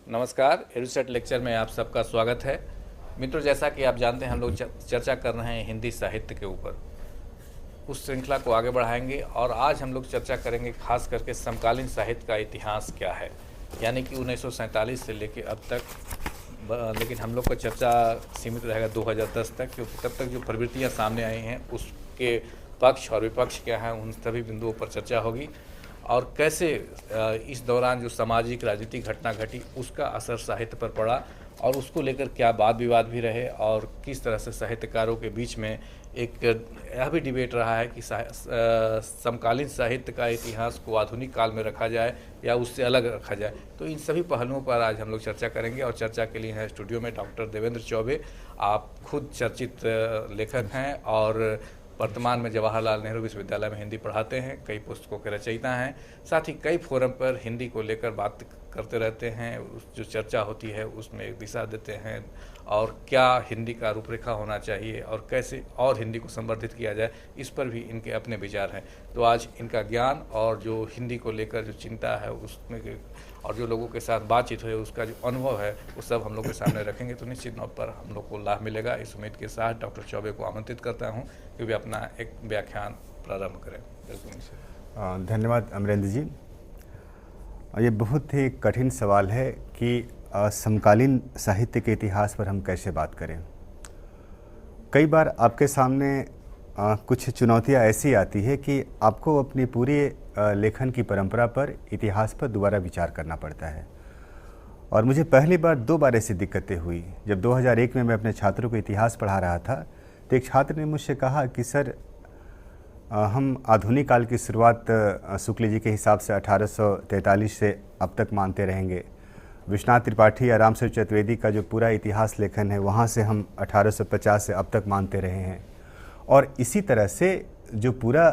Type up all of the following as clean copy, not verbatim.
नमस्कार, EDUSAT lecture में आप सबका स्वागत है। मित्रों, जैसा कि आप जानते हैं हम लोग चर्चा कर रहे हैं हिंदी साहित्य के ऊपर। उस श्रृंखला को आगे बढ़ाएंगे और आज हम लोग चर्चा करेंगे खास करके समकालीन साहित्य का इतिहास क्या है, यानी कि 1947 से लेकर अब तक। लेकिन हम लोग का चर्चा सीमित रहेगा 2010 तक, क्योंकि तब तक जो प्रवृत्तियाँ सामने आई हैं उसके पक्ष और विपक्ष क्या हैं उन सभी बिंदुओं पर चर्चा होगी और कैसे इस दौरान जो सामाजिक राजनीतिक घटना घटी उसका असर साहित्य पर पड़ा और उसको लेकर क्या वाद विवाद भी रहे और किस तरह से साहित्यकारों के बीच में एक यह भी डिबेट रहा है कि समकालीन साहित्य का इतिहास को आधुनिक काल में रखा जाए या उससे अलग रखा जाए। तो इन सभी पहलुओं पर आज हम लोग चर्चा करेंगे और चर्चा के लिए हैं स्टूडियो में डॉक्टर देवेंद्र चौबे। आप खुद चर्चित लेखक हैं और वर्तमान में जवाहरलाल नेहरू विश्वविद्यालय में हिंदी पढ़ाते हैं, कई पुस्तकों के रचयिता हैं, साथ ही कई फोरम पर हिंदी को लेकर बात करते रहते हैं। जो चर्चा होती है उसमें एक दिशा देते हैं और क्या हिंदी का रूपरेखा होना चाहिए और कैसे और हिंदी को संवर्धित किया जाए, इस पर भी इनके अपने विचार हैं। तो आज इनका ज्ञान और जो हिंदी को लेकर जो चिंता है उसमें और जो लोगों के साथ बातचीत हुई उसका जो अनुभव है वो सब हम लोग के सामने रखेंगे, तो निश्चित तौर पर हम लोग को लाभ मिलेगा। इस उम्मीद के साथ डॉक्टर चौबे को आमंत्रित करता हूँ कि वे अपना एक व्याख्यान प्रारंभ करें। धन्यवाद अमरेंद्र जी। ये बहुत ही कठिन सवाल है कि समकालीन साहित्य के इतिहास पर हम कैसे बात करें। कई बार आपके सामने कुछ चुनौतियाँ ऐसी आती है कि आपको अपनी पूरी लेखन की परंपरा पर, इतिहास पर दोबारा विचार करना पड़ता है। और मुझे पहली बार 2 बार ऐसी दिक्कतें हुई। जब 2001 में मैं अपने छात्रों को इतिहास पढ़ा रहा था तो एक छात्र ने मुझसे कहा कि सर, हम आधुनिक काल की शुरुआत शुक्ल जी के हिसाब से 1843 से अब तक मानते रहेंगे। विश्वनाथ त्रिपाठी या रामसर चतुर्वेदी का जो पूरा इतिहास लेखन है वहाँ से हम 1850 से अब तक मानते रहे हैं। और इसी तरह से जो पूरा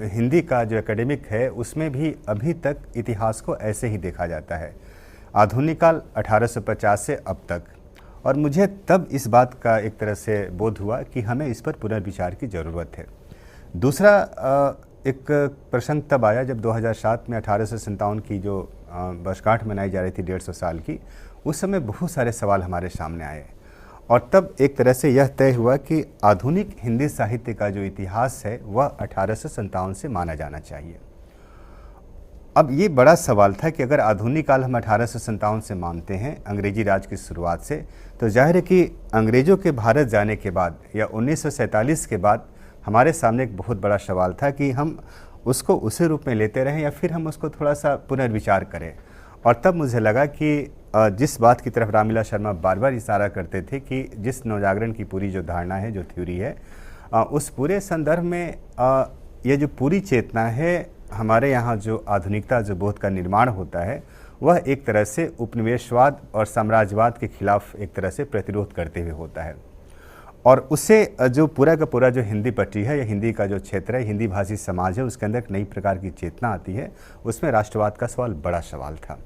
हिंदी का जो एकेडमिक है उसमें भी अभी तक इतिहास को ऐसे ही देखा जाता है, आधुनिक काल 1850 से अब तक। और मुझे तब इस बात का एक तरह से बोध हुआ कि हमें इस पर पुनर्विचार की ज़रूरत है। दूसरा एक प्रसंग तब आया जब 2007 में 1857 की जो वर्षगांठ मनाई जा रही थी 150 साल की। उस समय बहुत सारे सवाल हमारे सामने आए और तब एक तरह से यह तय हुआ कि आधुनिक हिंदी साहित्य का जो इतिहास है वह 1857 से माना जाना चाहिए। अब ये बड़ा सवाल था कि अगर आधुनिक काल हम 1857 से मानते हैं अंग्रेजी राज की शुरुआत से, तो जाहिर है कि अंग्रेज़ों के भारत जाने के बाद या 1947 के बाद हमारे सामने एक बहुत बड़ा सवाल था कि हम उसको उसी रूप में लेते रहें या फिर हम उसको थोड़ा सा पुनर्विचार करें। और तब मुझे लगा कि जिस बात की तरफ रामलीला शर्मा बार बार इशारा करते थे कि जिस नवजागरण की पूरी जो धारणा है, जो थ्योरी है, उस पूरे संदर्भ में ये जो पूरी चेतना है हमारे यहाँ जो आधुनिकता जो बोध का निर्माण होता है वह एक तरह से उपनिवेशवाद और साम्राज्यवाद के खिलाफ एक तरह से प्रतिरोध करते हुए होता है। और उससे जो पूरा का पूरा जो हिंदी पट्टी है या हिंदी का जो क्षेत्र है, हिंदी भाषी समाज है, उसके अंदर एक नई प्रकार की चेतना आती है। उसमें राष्ट्रवाद का सवाल बड़ा सवाल था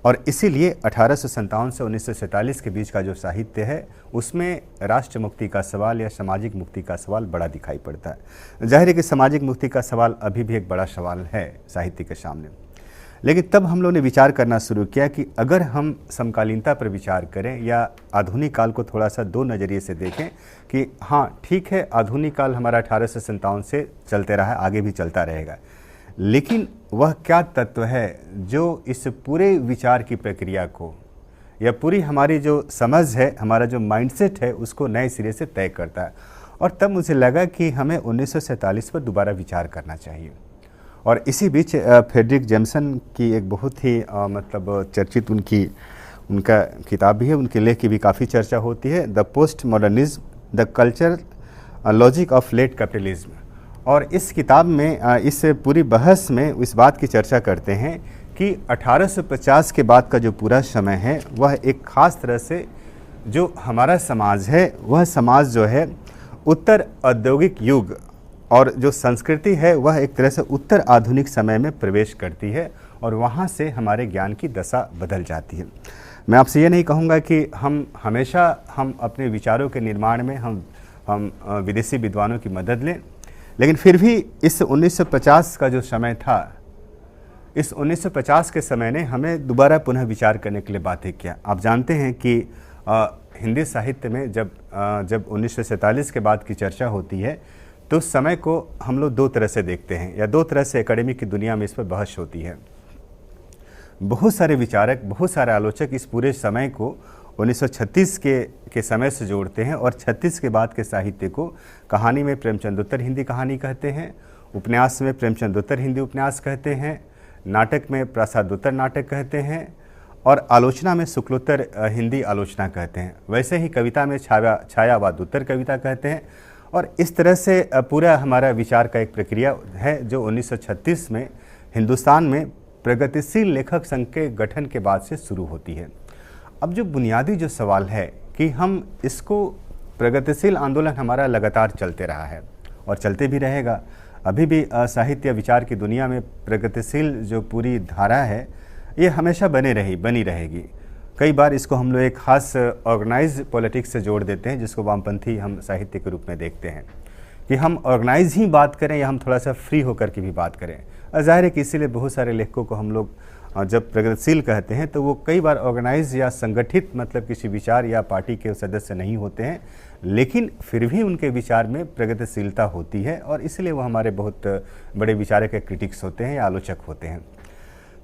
और इसीलिए 1857 से 1947 के बीच का जो साहित्य है उसमें राष्ट्र मुक्ति का सवाल या सामाजिक मुक्ति का सवाल बड़ा दिखाई पड़ता है। जाहिर है कि सामाजिक मुक्ति का सवाल अभी भी एक बड़ा सवाल है साहित्य के सामने। लेकिन तब हम लोगों ने विचार करना शुरू किया कि अगर हम समकालीनता पर विचार करें या आधुनिक काल को थोड़ा सा 2 नज़रिए से देखें कि हाँ ठीक है, आधुनिक काल हमारा 1857 से चलते रहा है, आगे भी चलता रहेगा, लेकिन वह क्या तत्व है जो इस पूरे विचार की प्रक्रिया को या पूरी हमारी जो समझ है, हमारा जो माइंडसेट है, उसको नए सिरे से तय करता है। और तब मुझे लगा कि हमें 1947 पर दोबारा विचार करना चाहिए। और इसी बीच फ्रेडरिक जेम्सन की एक बहुत ही मतलब चर्चित उनका किताब भी है, उनके लेख की भी काफ़ी चर्चा होती है, the post modernism, the culture logic of late capitalism. और इस किताब में इस पूरी बहस में इस बात की चर्चा करते हैं कि 1850 के बाद का जो पूरा समय है वह एक ख़ास तरह से जो हमारा समाज है वह समाज जो है उत्तर औद्योगिक युग और जो संस्कृति है वह एक तरह से उत्तर आधुनिक समय में प्रवेश करती है और वहाँ से हमारे ज्ञान की दशा बदल जाती है। मैं आपसे ये नहीं कहूँगा कि हम हमेशा अपने विचारों के निर्माण में हम विदेशी विद्वानों की मदद लें, लेकिन फिर भी इस 1950 का जो समय था, इस 1950 के समय ने हमें दोबारा पुनः विचार करने के लिए बातें किया। आप जानते हैं कि हिंदी साहित्य में जब 1947 के बाद की चर्चा होती है तो उस समय को हम लोग दो तरह से देखते हैं या दो तरह से एकेडमिक की दुनिया में इस पर बहस होती है। बहुत सारे विचारक, बहुत सारे आलोचक इस पूरे समय को 1936 के समय से जोड़ते हैं और 36 के बाद के साहित्य को कहानी में प्रेमचंदोत्तर हिंदी कहानी कहते हैं, उपन्यास में प्रेमचंदोत्तर हिंदी उपन्यास कहते हैं, नाटक में प्रासादोत्तर नाटक कहते हैं और आलोचना में शुक्लोत्तर हिंदी आलोचना कहते हैं। वैसे ही कविता में छायावादोत्तर कविता कहते हैं और इस तरह से पूरा हमारा विचार का एक प्रक्रिया है जो 1936 में हिंदुस्तान में प्रगतिशील लेखक संघ के गठन के बाद से शुरू होती है। अब जो बुनियादी जो सवाल है कि हम इसको प्रगतिशील आंदोलन हमारा लगातार चलते रहा है और चलते भी रहेगा। अभी भी साहित्य विचार की दुनिया में प्रगतिशील जो पूरी धारा है ये हमेशा बनी रहेगी। कई बार इसको हम लोग एक खास ऑर्गेनाइज पॉलिटिक्स से जोड़ देते हैं जिसको वामपंथी हम साहित्य के रूप में देखते हैं कि हम ऑर्गेनाइज ही बात करें या हम थोड़ा सा फ्री होकर के भी बात करें। ज़ाहिर है कि इसीलिए बहुत सारे लेखकों को हम लोग जब प्रगतिशील कहते हैं तो वो कई बार ऑर्गेनाइज या संगठित मतलब किसी विचार या पार्टी के सदस्य नहीं होते हैं, लेकिन फिर भी उनके विचार में प्रगतिशीलता होती है और इसलिए वो हमारे बहुत बड़े विचारक के क्रिटिक्स होते हैं या आलोचक होते हैं।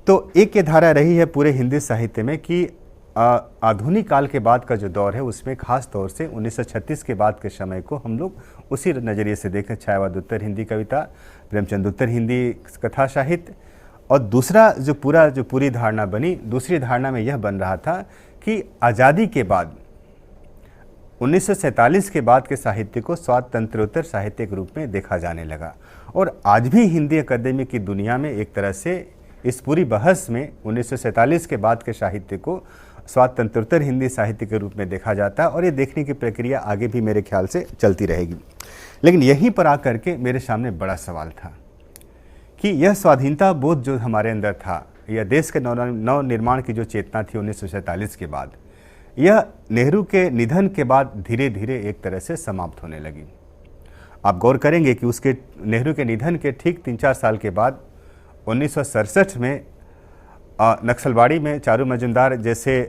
तो एक ये धारा रही है पूरे हिंदी साहित्य में कि आधुनिक काल के बाद का जो दौर है उसमें खास तौर से 1936 के बाद के समय को हम लोग उसी नज़रिए से देखें, छायावादोत्तर हिंदी कविता, प्रेमचंदोत्तर हिंदी कथा साहित्य। और दूसरा जो पूरी धारणा बनी, दूसरी धारणा में यह बन रहा था कि आज़ादी के बाद 1947 के बाद के साहित्य को स्वातंत्रोत्तर साहित्य के रूप में देखा जाने लगा। और आज भी हिंदी अकादमी की दुनिया में एक तरह से इस पूरी बहस में 1947 के बाद के साहित्य को स्वातंत्रोत्तर हिंदी साहित्य के रूप में देखा जाता है और ये देखने की प्रक्रिया आगे भी मेरे ख्याल से चलती रहेगी। लेकिन यहीं पर आकर के मेरे सामने बड़ा सवाल था कि यह स्वाधीनता बोध जो हमारे अंदर था, यह देश के नव निर्माण की जो चेतना थी 1947 के बाद, यह नेहरू के निधन के बाद धीरे धीरे एक तरह से समाप्त होने लगी। आप गौर करेंगे कि उसके नेहरू के निधन के ठीक 3-4 साल के बाद 1967 में नक्सलवाड़ी में चारू मजुमदार जैसे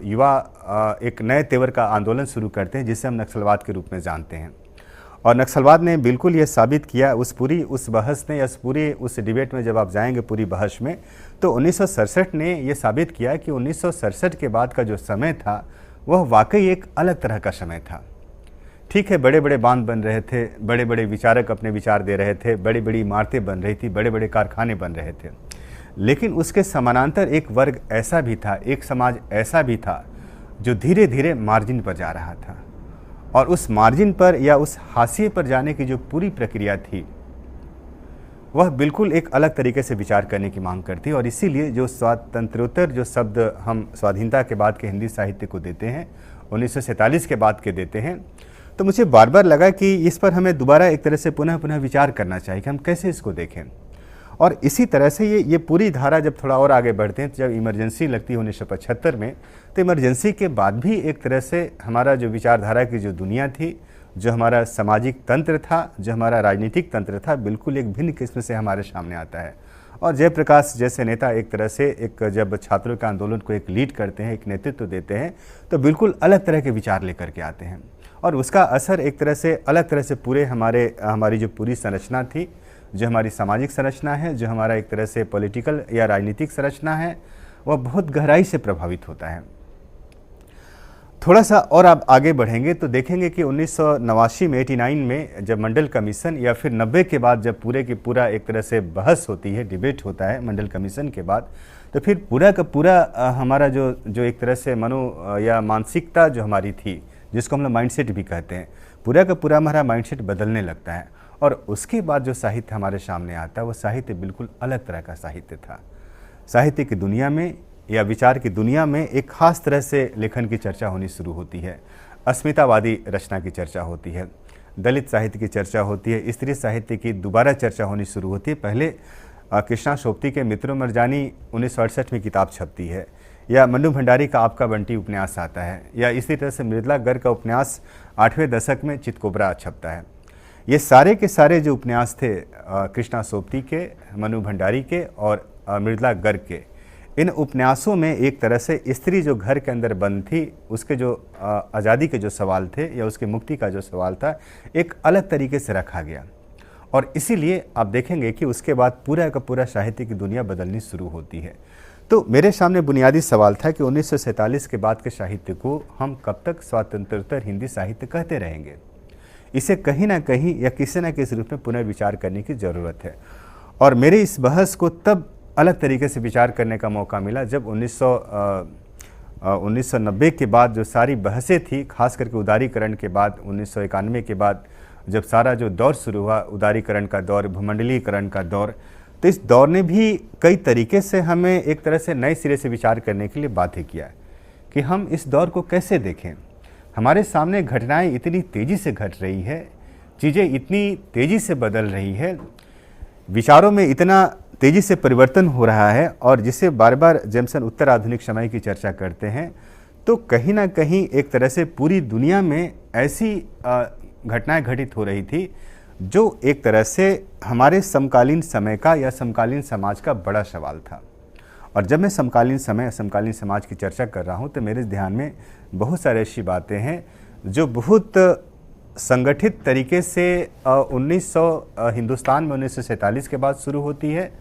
युवा एक नए तेवर का आंदोलन शुरू करते हैं जिसे हम नक्सलवाद के रूप में जानते हैं। और नक्सलवाद ने बिल्कुल ये साबित किया उस बहस ने या उस डिबेट में जब आप जाएंगे पूरी बहस में, तो 1967 ने ये साबित किया कि 1967 के बाद का जो समय था वह वाकई एक अलग तरह का समय था। ठीक है, बड़े बड़े बांध बन रहे थे, बड़े बड़े विचारक अपने विचार दे रहे थे, बड़ी बड़ी इमारतें बन रही थी, बड़े बड़े कारखाने बन रहे थे, लेकिन उसके समानांतर एक वर्ग ऐसा भी था, एक समाज ऐसा भी था जो धीरे धीरे मार्जिन पर जा रहा था। और उस मार्जिन पर या उस हाशिए पर जाने की जो पूरी प्रक्रिया थी वह बिल्कुल एक अलग तरीके से विचार करने की मांग करती है। और इसीलिए जो स्वातंत्रोत्तर जो शब्द हम स्वाधीनता के बाद के हिंदी साहित्य को देते हैं, 1947 के बाद के देते हैं, तो मुझे बार बार लगा कि इस पर हमें दोबारा एक तरह से पुनः विचार करना चाहिए कि हम कैसे इसको देखें। और इसी तरह से ये पूरी धारा जब थोड़ा और आगे बढ़ते हैं, तो जब इमरजेंसी लगती है 1975 में, तो इमरजेंसी के बाद भी एक तरह से हमारा जो विचारधारा की जो दुनिया थी, जो हमारा सामाजिक तंत्र था, जो हमारा राजनीतिक तंत्र था, बिल्कुल एक भिन्न किस्म से हमारे सामने आता है। और जयप्रकाश जैसे नेता एक तरह से जब छात्रों के आंदोलन को एक लीड करते हैं, एक नेतृत्व देते हैं, तो बिल्कुल अलग तरह के विचार लेकर के आते हैं और उसका असर एक तरह से अलग तरह से पूरे हमारी जो पूरी संरचना थी, जो हमारी सामाजिक संरचना है, जो हमारा एक तरह से पॉलिटिकल या राजनीतिक संरचना है, वह बहुत गहराई से प्रभावित होता है। थोड़ा सा और आप आगे बढ़ेंगे तो देखेंगे कि 1989 में 89 में जब मंडल कमीशन या फिर 90 के बाद जब पूरे की पूरा एक तरह से बहस होती है, डिबेट होता है मंडल कमीशन के बाद, तो फिर पूरा का पूरा हमारा जो एक तरह से मनो या मानसिकता जो हमारी थी, जिसको हम लोग माइंडसेट भी कहते हैं, पूरा का पूरा हमारा माइंडसेट बदलने लगता है। और उसके बाद जो साहित्य हमारे सामने आता है वो साहित्य बिल्कुल अलग तरह का साहित्य था। साहित्य की दुनिया में या विचार की दुनिया में एक खास तरह से लेखन की चर्चा होनी शुरू होती है। अस्मितावादी रचना की चर्चा होती है, दलित साहित्य की चर्चा होती है, स्त्री साहित्य की दोबारा चर्चा होनी शुरू होती है। पहले कृष्णा सोबती के मित्रों मरजानी 1968 में किताब छपती है, या मन्नू भंडारी का आपका बंटी उपन्यास आता है, या इसी तरह से मृदुला गर्ग का उपन्यास 8वें दशक में चितकोबरा छपता है। ये सारे के सारे जो उपन्यास थे कृष्णा सोबती के, मन्नू भंडारी के और मृदुला गर्ग के, इन उपन्यासों में एक तरह से स्त्री जो घर के अंदर बंद थी, उसके जो आज़ादी के जो सवाल थे या उसकी मुक्ति का जो सवाल था, एक अलग तरीके से रखा गया। और इसीलिए आप देखेंगे कि उसके बाद पूरा का पूरा साहित्य की दुनिया बदलनी शुरू होती है। तो मेरे सामने बुनियादी सवाल था कि 1947 के बाद के साहित्य को हम कब तक स्वतंत्रोत्तर हिंदी साहित्य कहते रहेंगे। इसे कहीं ना कहीं या किसी न किसी रूप में पुनर्विचार करने की ज़रूरत है। और मेरे इस बहस को तब अलग तरीके से विचार करने का मौका मिला जब 1990 के बाद जो सारी बहसें थी, खास करके उदारीकरण के बाद, 1991 के बाद जब सारा जो दौर शुरू हुआ, उदारीकरण का दौर, भूमंडलीकरण का दौर, तो इस दौर ने भी कई तरीके से हमें एक तरह से नए सिरे से विचार करने के लिए बाध्य किया कि हम इस दौर को कैसे देखें। हमारे सामने घटनाएं इतनी तेज़ी से घट रही है, चीज़ें इतनी तेज़ी से बदल रही है, विचारों में इतना तेज़ी से परिवर्तन हो रहा है, और जिसे बार बार जेम्सन उत्तर आधुनिक समय की चर्चा करते हैं, तो कहीं ना कहीं एक तरह से पूरी दुनिया में ऐसी घटनाएं घटित हो रही थी जो एक तरह से हमारे समकालीन समय का या समकालीन समाज का बड़ा सवाल था। और जब मैं समकालीन समय, समकालीन समाज की चर्चा कर रहा हूँ, तो मेरे ध्यान में बहुत सारी ऐसी बातें हैं जो बहुत संगठित तरीके से हिंदुस्तान में 1947 के बाद शुरू होती है,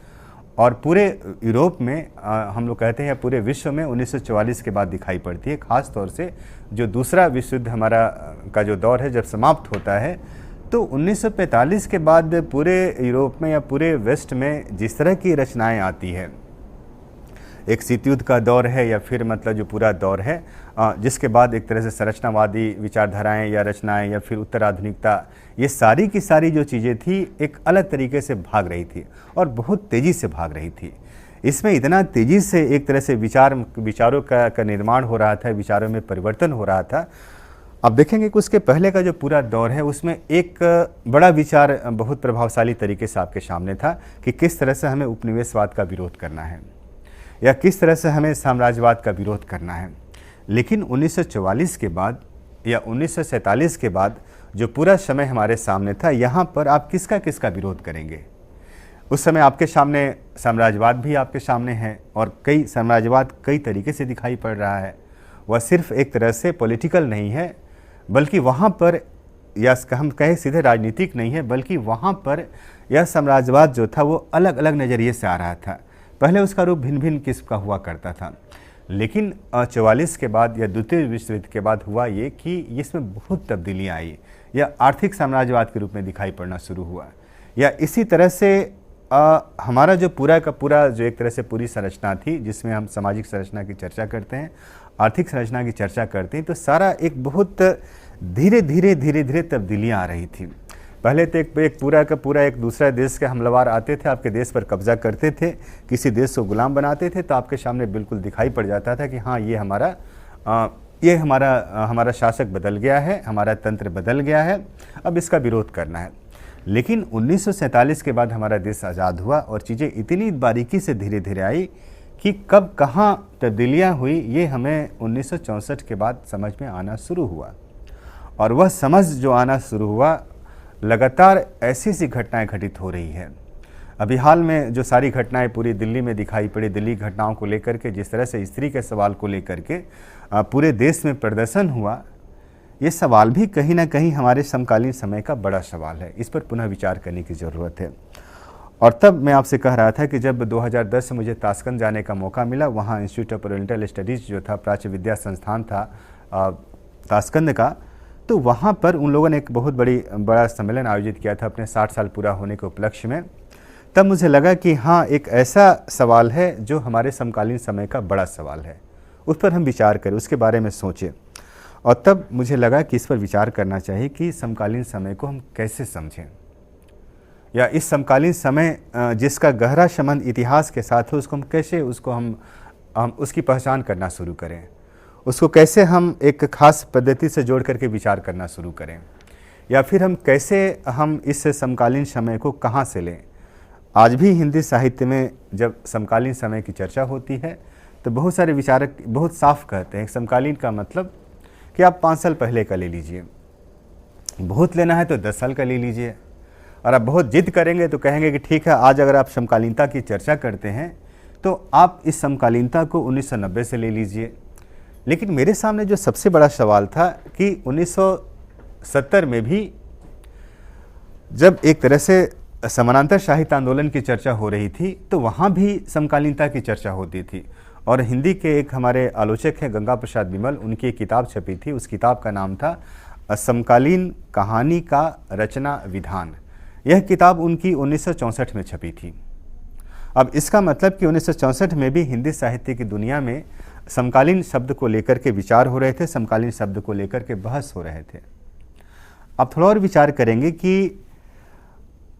और पूरे यूरोप में हम लोग कहते हैं पूरे विश्व में 1944 के बाद दिखाई पड़ती है। ख़ास तौर से जो दूसरा विश्व युद्ध हमारा का जो दौर है जब समाप्त होता है, तो 1945 के बाद पूरे यूरोप में या पूरे वेस्ट में जिस तरह की रचनाएं आती है, एक शीत युद्ध का दौर है या फिर मतलब जो पूरा दौर है, जिसके बाद एक तरह से संरचनावादी विचारधाराएं या रचनाएं या फिर उत्तराधुनिकता, ये सारी की सारी जो चीज़ें थी एक अलग तरीके से भाग रही थी और बहुत तेज़ी से भाग रही थी। इसमें इतना तेज़ी से एक तरह से विचारों का निर्माण हो रहा था, विचारों में परिवर्तन हो रहा था। आप देखेंगे कि उसके पहले का जो पूरा दौर है उसमें एक बड़ा विचार बहुत प्रभावशाली तरीके से आपके सामने था कि किस तरह से हमें उपनिवेशवाद का विरोध करना है या किस तरह से हमें साम्राज्यवाद का विरोध करना है। लेकिन 1944 के बाद या 1947 के बाद जो पूरा समय हमारे सामने था, यहाँ पर आप किसका किसका विरोध करेंगे। उस समय आपके सामने साम्राज्यवाद भी आपके सामने है, और कई साम्राज्यवाद कई तरीके से दिखाई पड़ रहा है। वह सिर्फ एक तरह से पॉलिटिकल नहीं है, बल्कि वहाँ पर या हम कहें सीधे राजनीतिक नहीं है, बल्कि वहाँ पर यह साम्राज्यवाद जो था वो अलग अलग नज़रिए से आ रहा था। पहले उसका रूप भिन्न भिन्न किस्म का हुआ करता था, लेकिन 44 के बाद या द्वितीय विश्व युद्ध के बाद हुआ ये कि इसमें बहुत तब्दीलियाँ आई, या आर्थिक साम्राज्यवाद के रूप में दिखाई पड़ना शुरू हुआ, या इसी तरह से हमारा जो पूरा का पूरा जो एक तरह से पूरी संरचना थी, जिसमें हम सामाजिक संरचना की चर्चा करते हैं, आर्थिक संरचना की चर्चा करते हैं, तो सारा एक बहुत धीरे धीरे तब्दीलियाँ आ रही थी। पहले तो एक पूरा का पूरा एक दूसरा देश के हमलावर आते थे, आपके देश पर कब्जा करते थे, किसी देश को गुलाम बनाते थे, तो आपके सामने बिल्कुल दिखाई पड़ जाता था कि हाँ ये हमारा शासक बदल गया है, हमारा तंत्र बदल गया है, अब इसका विरोध करना है। लेकिन 1947 के बाद हमारा देश आज़ाद हुआ और चीज़ें इतनी बारीकी से धीरे धीरे आई कि कब कहाँ तब्दीलियाँ हुई ये हमें 1964 के बाद समझ में आना शुरू हुआ। और वह समझ जो आना शुरू हुआ, लगातार ऐसी घटनाएं घटित हो रही है। अभी हाल में जो सारी घटनाएं पूरी दिल्ली में दिखाई पड़ी, दिल्ली घटनाओं को लेकर के, जिस तरह से स्त्री के सवाल को लेकर के पूरे देश में प्रदर्शन हुआ, ये सवाल भी कहीं ना कहीं हमारे समकालीन समय का बड़ा सवाल है। इस पर पुनः विचार करने की ज़रूरत है। और तब मैं आपसे कह रहा था कि जब 2010 से मुझे ताशकंद जाने का मौका मिला, वहाँ इंस्टीट्यूट ऑफ ओरिएंटल स्टडीज़ जो था, प्राच्य विद्या संस्थान था ताशकंद का, तो वहाँ पर उन लोगों ने एक बहुत बड़ा सम्मेलन आयोजित किया था अपने 60 साल पूरा होने के उपलक्ष्य में। तब मुझे लगा कि हाँ, एक ऐसा सवाल है जो हमारे समकालीन समय का बड़ा सवाल है, उस पर हम विचार करें, उसके बारे में सोचें। और तब मुझे लगा कि इस पर विचार करना चाहिए कि समकालीन समय को हम कैसे समझें। या इस समकालीन समय जिसका गहरा संबंध इतिहास के साथ है, उसको हम कैसे हम उसकी पहचान करना शुरू करें, उसको कैसे हम एक खास पद्धति से जोड़ करके विचार करना शुरू करें, या फिर हम इस समकालीन समय को कहाँ से लें। आज भी हिंदी साहित्य में जब समकालीन समय की चर्चा होती है तो बहुत सारे विचारक बहुत साफ कहते हैं समकालीन का मतलब कि आप 5 साल पहले का ले लीजिए, बहुत लेना है तो 10 साल का ले लीजिए, और आप बहुत जिद करेंगे तो कहेंगे कि ठीक है, आज अगर आप समकालीनता की चर्चा करते हैं तो आप इस समकालीनता को 1990 से ले लीजिए। लेकिन मेरे सामने जो सबसे बड़ा सवाल था कि 1970 में भी जब एक तरह से समानांतर साहित्य आंदोलन की चर्चा हो रही थी तो वहाँ भी समकालीनता की चर्चा होती थी। और हिंदी के एक हमारे आलोचक हैं गंगा प्रसाद विमल, उनकी एक किताब छपी थी, उस किताब का नाम था समकालीन कहानी का रचना विधान। यह किताब उनकी 1964 में छपी थी। अब इसका मतलब कि 1964 में भी हिंदी साहित्य की दुनिया में समकालीन शब्द को लेकर के विचार हो रहे थे, समकालीन शब्द को लेकर के बहस हो रहे थे। अब थोड़ा और विचार करेंगे कि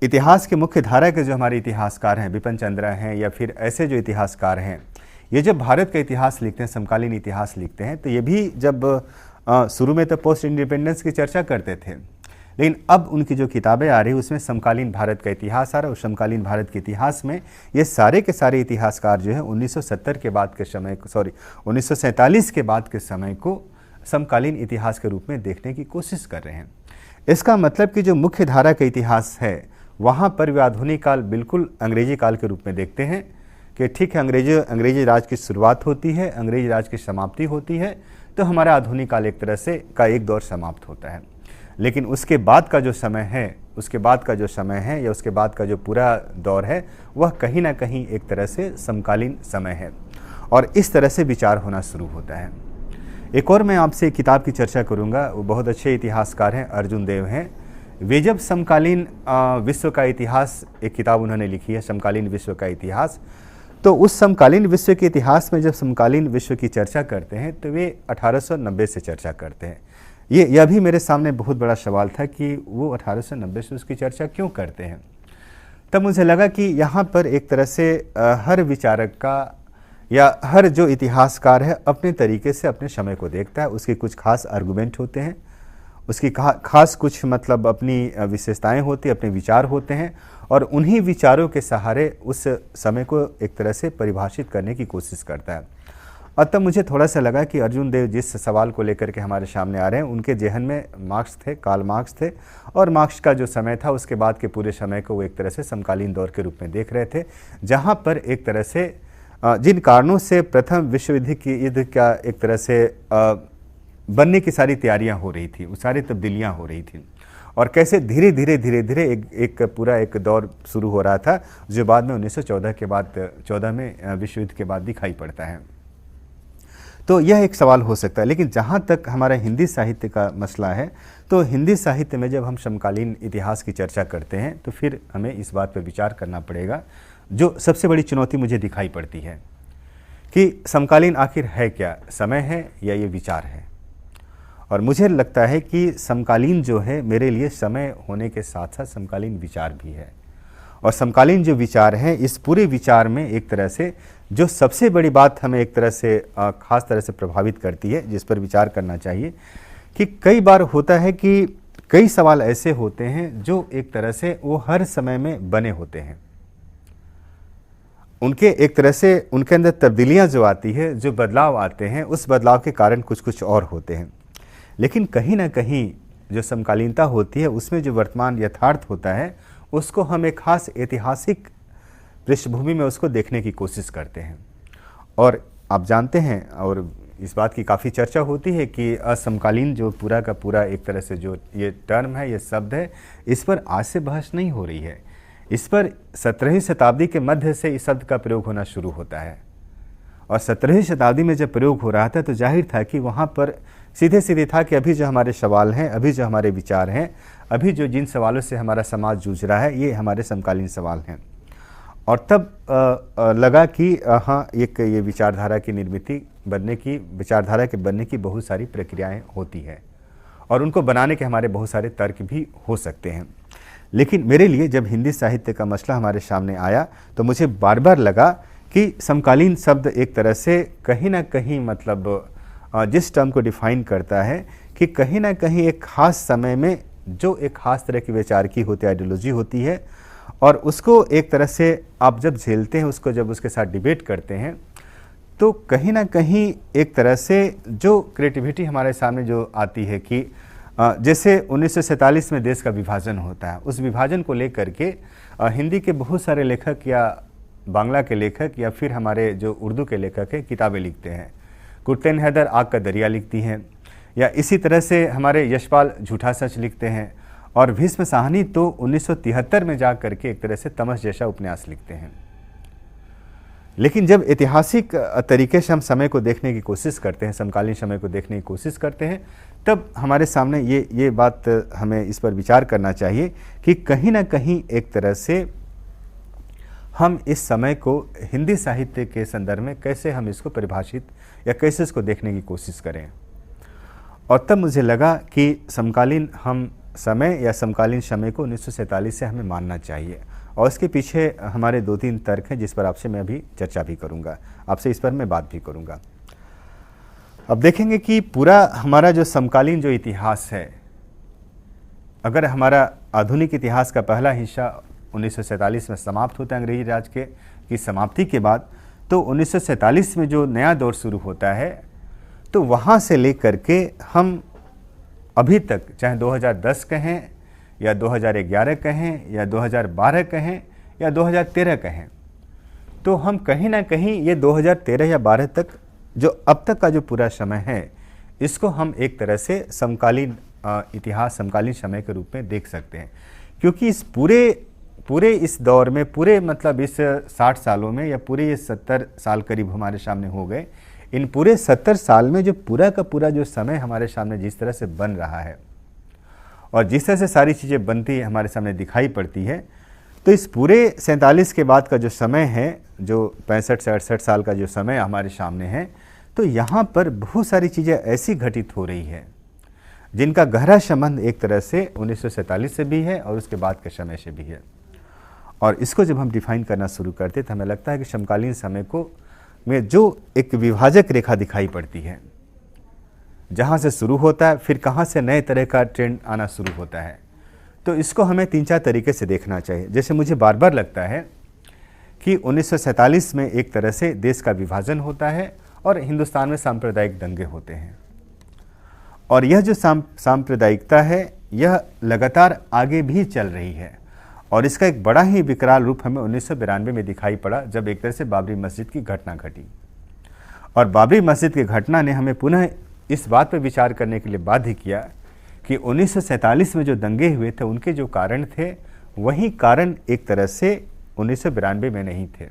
इतिहास के मुख्य धारा के जो हमारे इतिहासकार हैं, बिपिन चंद्र हैं या फिर ऐसे जो इतिहासकार हैं, ये जब भारत का इतिहास लिखते हैं, समकालीन इतिहास लिखते हैं, तो ये भी जब शुरू में तो पोस्ट इंडिपेंडेंस की चर्चा करते थे, लेकिन अब उनकी जो किताबें आ रही उसमें समकालीन भारत का इतिहास आ रहा है। और समकालीन भारत के इतिहास में ये सारे के सारे इतिहासकार जो है 1970 के बाद के समय को 1947 के बाद के समय को समकालीन इतिहास के रूप में देखने की कोशिश कर रहे हैं। इसका मतलब कि जो मुख्य धारा का इतिहास है वहाँ पर वे आधुनिक काल बिल्कुल अंग्रेजी काल के रूप में देखते हैं कि ठीक है, अंग्रेजी राज की शुरुआत होती है, अंग्रेजी राज की समाप्ति होती है, तो हमारा आधुनिक काल एक तरह से का एक दौर समाप्त होता है। लेकिन उसके बाद का जो समय है या उसके बाद का जो पूरा दौर है वह कहीं ना कहीं एक तरह से समकालीन समय है, और इस तरह से विचार होना शुरू होता है। एक और मैं आपसे एक किताब की चर्चा करूंगा, वो बहुत अच्छे इतिहासकार हैं, अर्जुन देव हैं। वे जब समकालीन विश्व का इतिहास, एक किताब उन्होंने लिखी है समकालीन विश्व का इतिहास, तो उस समकालीन विश्व के इतिहास में जब समकालीन विश्व की चर्चा करते हैं तो वे 1890 से चर्चा करते हैं। यह भी मेरे सामने बहुत बड़ा सवाल था कि वो 1890 से उसकी चर्चा क्यों करते हैं। तब मुझे लगा कि यहाँ पर एक तरह से हर विचारक का या हर जो इतिहासकार है अपने तरीके से अपने समय को देखता है, उसके कुछ खास आर्गूमेंट होते हैं, उसकी खास कुछ मतलब अपनी विशेषताएं होती हैं, अपने विचार होते हैं, और उन्हीं विचारों के सहारे उस समय को एक तरह से परिभाषित करने की कोशिश करता है। और तब मुझे थोड़ा सा लगा कि अर्जुन देव जिस सवाल को लेकर के हमारे सामने आ रहे हैं, उनके जेहन में मार्क्स थे, कार्ल मार्क्स थे, और मार्क्स का जो समय था उसके बाद के पूरे समय को वो एक तरह से समकालीन दौर के रूप में देख रहे थे, जहाँ पर एक तरह से जिन कारणों से प्रथम विश्व युद्ध का एक तरह से बनने की सारी तैयारियां हो रही थी, वो सारी तब्दीलियां हो रही थी, और कैसे धीरे धीरे एक पूरा एक दौर शुरू हो रहा था जो बाद में 1914 में विश्व युद्ध के बाद दिखाई पड़ता है। तो यह एक सवाल हो सकता है। लेकिन जहाँ तक हमारा हिंदी साहित्य का मसला है, तो हिंदी साहित्य में जब हम समकालीन इतिहास की चर्चा करते हैं तो फिर हमें इस बात पर विचार करना पड़ेगा, जो सबसे बड़ी चुनौती मुझे दिखाई पड़ती है कि समकालीन आखिर है क्या, समय है या ये विचार है। और मुझे लगता है कि समकालीन जो है मेरे लिए समय होने के साथ साथ समकालीन विचार भी है, और समकालीन जो विचार हैं इस पूरे विचार में एक तरह से जो सबसे बड़ी बात हमें एक तरह से खास तरह से प्रभावित करती है, जिस पर विचार करना चाहिए, कि कई बार होता है कि कई सवाल ऐसे होते हैं जो एक तरह से वो हर समय में बने होते हैं, उनके एक तरह से उनके अंदर तब्दीलियां जो आती है, जो बदलाव आते हैं, उस बदलाव के कारण कुछ और होते हैं। लेकिन कहीं ना कहीं जो समकालीनता होती है उसमें जो वर्तमान यथार्थ होता है उसको हम एक खास ऐतिहासिक पृष्ठभूमि में उसको देखने की कोशिश करते हैं। और आप जानते हैं, और इस बात की काफ़ी चर्चा होती है कि असमकालीन जो पूरा का पूरा एक तरह से जो ये टर्म है, ये शब्द है, इस पर आज से बहस नहीं हो रही है। इस पर 17वीं शताब्दी के मध्य से इस शब्द का प्रयोग होना शुरू होता है, और 17वीं शताब्दी में जब प्रयोग हो रहा था तो जाहिर था कि वहाँ पर सीधे था कि अभी जो हमारे सवाल हैं, अभी जो हमारे विचार हैं, अभी जो जिन सवालों से हमारा समाज जूझ रहा है, ये हमारे समकालीन सवाल हैं। और तब लगा कि हाँ, एक ये विचारधारा की निर्मिति विचारधारा के बनने की बहुत सारी प्रक्रियाएं होती है, और उनको बनाने के हमारे बहुत सारे तर्क भी हो सकते हैं। लेकिन मेरे लिए जब हिंदी साहित्य का मसला हमारे सामने आया तो मुझे बार बार लगा कि समकालीन शब्द एक तरह से कहीं ना कहीं मतलब जिस टर्म को डिफाइन करता है कि कहीं ना कहीं एक ख़ास समय में जो एक ख़ास तरह की विचार की होती है, आइडियोलॉजी होती है, और उसको एक तरह से आप जब झेलते हैं, उसको जब उसके साथ डिबेट करते हैं, तो कहीं ना कहीं एक तरह से जो क्रिएटिविटी हमारे सामने जो आती है कि जैसे 1947 में देश का विभाजन होता है, उस विभाजन को लेकर के हिंदी के बहुत सारे लेखक या बांग्ला के लेखक या फिर हमारे जो उर्दू के लेखक हैं किताबें लिखते हैं। कुर्तन हैदर आग का दरिया लिखती हैं, या इसी तरह से हमारे यशपाल झूठा सच लिखते हैं, और भीष्म साहनी तो 1973 में जा करके एक तरह से तमस जैसा उपन्यास लिखते हैं। लेकिन जब ऐतिहासिक तरीके से हम समय को देखने की कोशिश करते हैं, समकालीन समय को देखने की कोशिश करते हैं, तब हमारे सामने ये बात हमें इस पर विचार करना चाहिए कि कहीं ना कहीं एक तरह से हम इस समय को हिंदी साहित्य के संदर्भ में कैसे हम इसको परिभाषित या कैसे इसको देखने की कोशिश करें। और तब मुझे लगा कि समकालीन हम समय या समकालीन समय को 1947 से हमें मानना चाहिए, और इसके पीछे हमारे 2-3 तर्क हैं जिस पर आपसे मैं अभी चर्चा भी करूंगा, आपसे इस पर मैं बात भी करूंगा। अब देखेंगे कि पूरा हमारा जो समकालीन जो इतिहास है, अगर हमारा आधुनिक इतिहास का पहला हिस्सा 1947 में समाप्त होता है अंग्रेजी राज की समाप्ति के बाद, तो 1947 में जो नया दौर शुरू होता है, तो वहाँ से लेकर के हम अभी तक, चाहे 2010 कहें या 2011 कहें या 2012 कहें या 2013 कहें, तो हम कहीं ना कहीं ये 2013 या 12 तक जो अब तक का जो पूरा समय है, इसको हम एक तरह से समकालीन इतिहास, समकालीन समय के रूप में देख सकते हैं। क्योंकि इस पूरे इस दौर में, पूरे मतलब इस 60 सालों में या पूरे ये 70 साल करीब हमारे सामने हो गए, इन पूरे 70 साल में जो पूरा का पूरा जो समय हमारे सामने जिस तरह से बन रहा है और जिस तरह से सारी चीज़ें बनती हमारे सामने दिखाई पड़ती है, तो इस पूरे 47 के बाद का जो समय है, जो 65 से 68 साल का जो समय हमारे सामने है, तो यहाँ पर बहुत सारी चीज़ें ऐसी घटित हो रही है जिनका गहरा संबंध एक तरह से 1947 से भी है और उसके बाद के समय से भी है। और इसको जब हम डिफाइन करना शुरू करते तो हमें लगता है कि समकालीन समय को में जो एक विभाजक रेखा दिखाई पड़ती है, जहाँ से शुरू होता है, फिर कहाँ से नए तरह का ट्रेंड आना शुरू होता है, तो इसको हमें 3-4 तरीके से देखना चाहिए। जैसे मुझे बार बार लगता है कि 1947 में एक तरह से देश का विभाजन होता है और हिंदुस्तान में सांप्रदायिक दंगे होते हैं, और यह जो सांप्रदायिकता है यह लगातार आगे भी चल रही है, और इसका एक बड़ा ही विकराल रूप हमें 1992 में दिखाई पड़ा, जब एक तरह से बाबरी मस्जिद की घटना घटी। और बाबरी मस्जिद की घटना ने हमें पुनः इस बात पर विचार करने के लिए बाध्य किया कि 1947 में जो दंगे हुए थे उनके जो कारण थे, वही कारण एक तरह से 1992 में नहीं थे।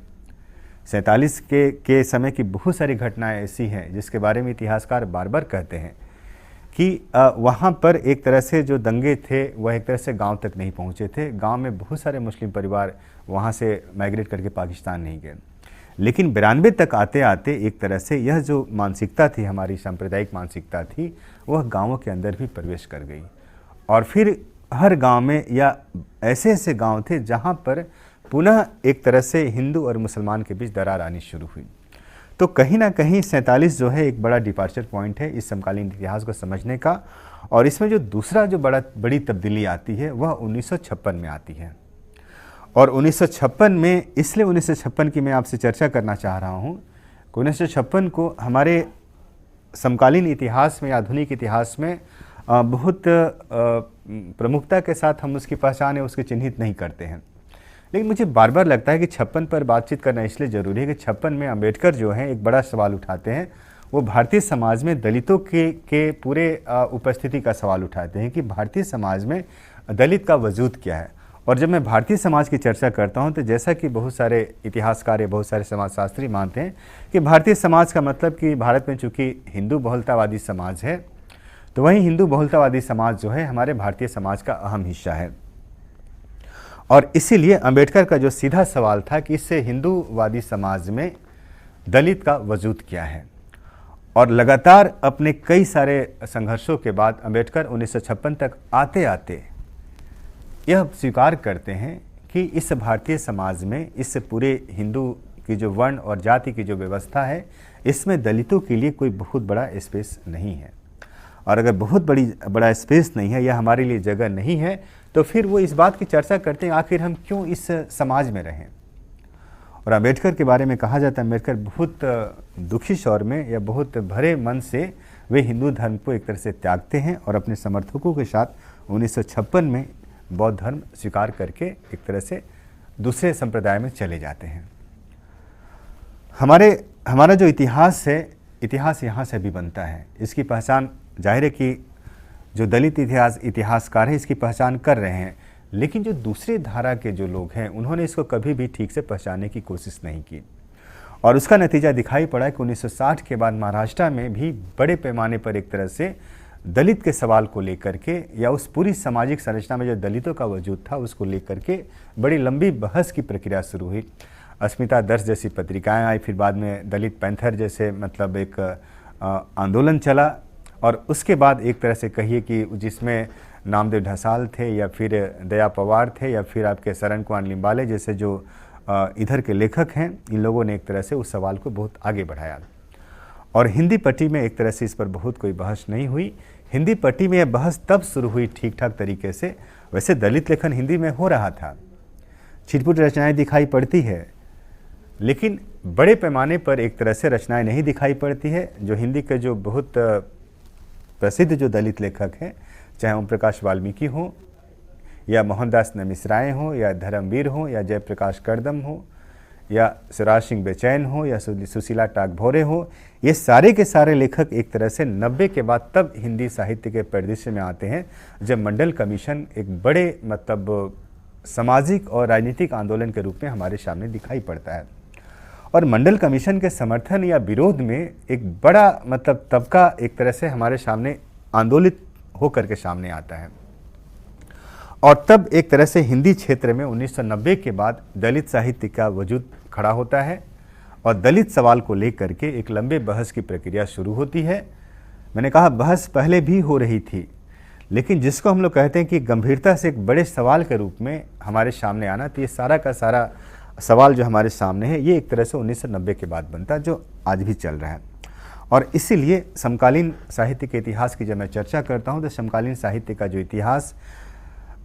47 के समय की बहुत सारी घटनाएं ऐसी हैं जिसके बारे में इतिहासकार बार बार कहते हैं कि वहाँ पर एक तरह से जो दंगे थे वह एक तरह से गांव तक नहीं पहुँचे थे। गांव में बहुत सारे मुस्लिम परिवार वहाँ से माइग्रेट करके पाकिस्तान नहीं गए, लेकिन 92 तक आते आते एक तरह से यह जो मानसिकता थी, हमारी सांप्रदायिक मानसिकता थी, वह गाँवों के अंदर भी प्रवेश कर गई। और फिर हर गाँव में या ऐसे ऐसे गाँव थे जहाँ पर पुनः एक तरह से हिंदू और मुसलमान के बीच दरार आनी शुरू हुई। तो कहीं ना कहीं 47 जो है एक बड़ा डिपार्चर पॉइंट है इस समकालीन इतिहास को समझने का। और इसमें जो दूसरा जो बड़ी तब्दीली आती है वह 1956 में आती है। और 1956 में, इसलिए 1956 की मैं आपसे चर्चा करना चाह रहा हूँ कि 1956 को हमारे समकालीन इतिहास में, आधुनिक इतिहास में बहुत प्रमुखता के साथ हम उसकी पहचान है उसके चिन्हित नहीं करते हैं। लेकिन मुझे बार बार लगता है कि 56 पर बातचीत करना इसलिए ज़रूरी है कि 56 में अंबेडकर जो हैं एक बड़ा सवाल उठाते हैं, वो भारतीय समाज में दलितों के पूरे उपस्थिति का सवाल उठाते हैं कि भारतीय समाज में दलित का वजूद क्या है। और जब मैं भारतीय समाज की चर्चा करता हूं तो जैसा कि बहुत सारे इतिहासकार या बहुत सारे समाजशास्त्री मानते हैं कि भारतीय समाज का मतलब कि भारत में चूँकि हिंदू बहुलतावादी समाज है, तो वहीं हिंदू बहुलतावादी समाज जो है हमारे भारतीय समाज का अहम हिस्सा है। और इसीलिए अंबेडकर का जो सीधा सवाल था कि इससे हिंदूवादी समाज में दलित का वजूद क्या है। और लगातार अपने कई सारे संघर्षों के बाद अंबेडकर 1956 तक आते आते यह स्वीकार करते हैं कि इस भारतीय समाज में, इस पूरे हिंदू की जो वर्ण और जाति की जो व्यवस्था है, इसमें दलितों के लिए कोई बहुत बड़ा स्पेस नहीं है। और अगर बहुत बड़ा स्पेस नहीं है या हमारे लिए जगह नहीं है, तो फिर वो इस बात की चर्चा करते हैं आखिर हम क्यों इस समाज में रहें। और अम्बेडकर के बारे में कहा जाता है, अम्बेडकर बहुत दुखी स्वर में या बहुत भरे मन से वे हिंदू धर्म को एक तरह से त्यागते हैं और अपने समर्थकों के साथ 1956 में बौद्ध धर्म स्वीकार करके एक तरह से दूसरे संप्रदाय में चले जाते हैं। हमारा जो इतिहास है, इतिहास यहाँ से भी बनता है। इसकी पहचान जाहिर है कि जो दलित इतिहासकार हैं इसकी पहचान कर रहे हैं, लेकिन जो दूसरे धारा के जो लोग हैं उन्होंने इसको कभी भी ठीक से पहचानने की कोशिश नहीं की। और उसका नतीजा दिखाई पड़ा कि 1960 के बाद महाराष्ट्र में भी बड़े पैमाने पर एक तरह से दलित के सवाल को लेकर के या उस पूरी सामाजिक संरचना में जो दलितों का वजूद था उसको लेकर के बड़ी लंबी बहस की प्रक्रिया शुरू हुई। अस्मिता दर्श जैसी पत्रिकाएं आई, फिर बाद में दलित पैंथर जैसे मतलब एक आंदोलन चला। और उसके बाद एक तरह से कहिए कि जिसमें नामदेव ढसाल थे या फिर दया पवार थे या फिर आपके शरण कुमार लिम्बाले जैसे जो इधर के लेखक हैं, इन लोगों ने एक तरह से उस सवाल को बहुत आगे बढ़ाया। और हिंदी पट्टी में एक तरह से इस पर बहुत कोई बहस नहीं हुई। हिंदी पट्टी में यह बहस तब शुरू हुई ठीक ठाक तरीके से, वैसे दलित लेखन हिंदी में हो रहा था, छिटपुट रचनाएं दिखाई पड़ती है, लेकिन बड़े पैमाने पर एक तरह से रचनाएं नहीं दिखाई पड़ती है। जो हिंदी के जो बहुत प्रसिद्ध जो दलित लेखक हैं, चाहे ओम प्रकाश वाल्मीकि हों या मोहनदास नमिसराय हों या धर्मवीर हों या जयप्रकाश करदम हो या सिराज सिंह बेचैन हो या सुशीला टाकभोरे हो, ये सारे के सारे लेखक एक तरह से 90 के बाद तब हिंदी साहित्य के परिदृश्य में आते हैं जब मंडल कमीशन एक बड़े मतलब सामाजिक और राजनीतिक आंदोलन के रूप में हमारे सामने दिखाई पड़ता है। और मंडल कमीशन के समर्थन या विरोध में एक बड़ा मतलब तबका एक तरह से हमारे सामने आंदोलित होकर के सामने आता है। और तब एक तरह से हिंदी क्षेत्र में 1990 के बाद दलित साहित्य का वजूद खड़ा होता है और दलित सवाल को लेकर के एक लंबे बहस की प्रक्रिया शुरू होती है। मैंने कहा बहस पहले भी हो रही थी, लेकिन जिसको हम लोग कहते हैं कि गंभीरता से एक बड़े सवाल के रूप में हमारे सामने आना, तो ये सारा का सारा सवाल जो हमारे सामने है ये एक तरह से 1990 के बाद बनता है, जो आज भी चल रहा है। और इसीलिए समकालीन साहित्य के इतिहास की जब मैं चर्चा करता हूँ तो समकालीन साहित्य का जो इतिहास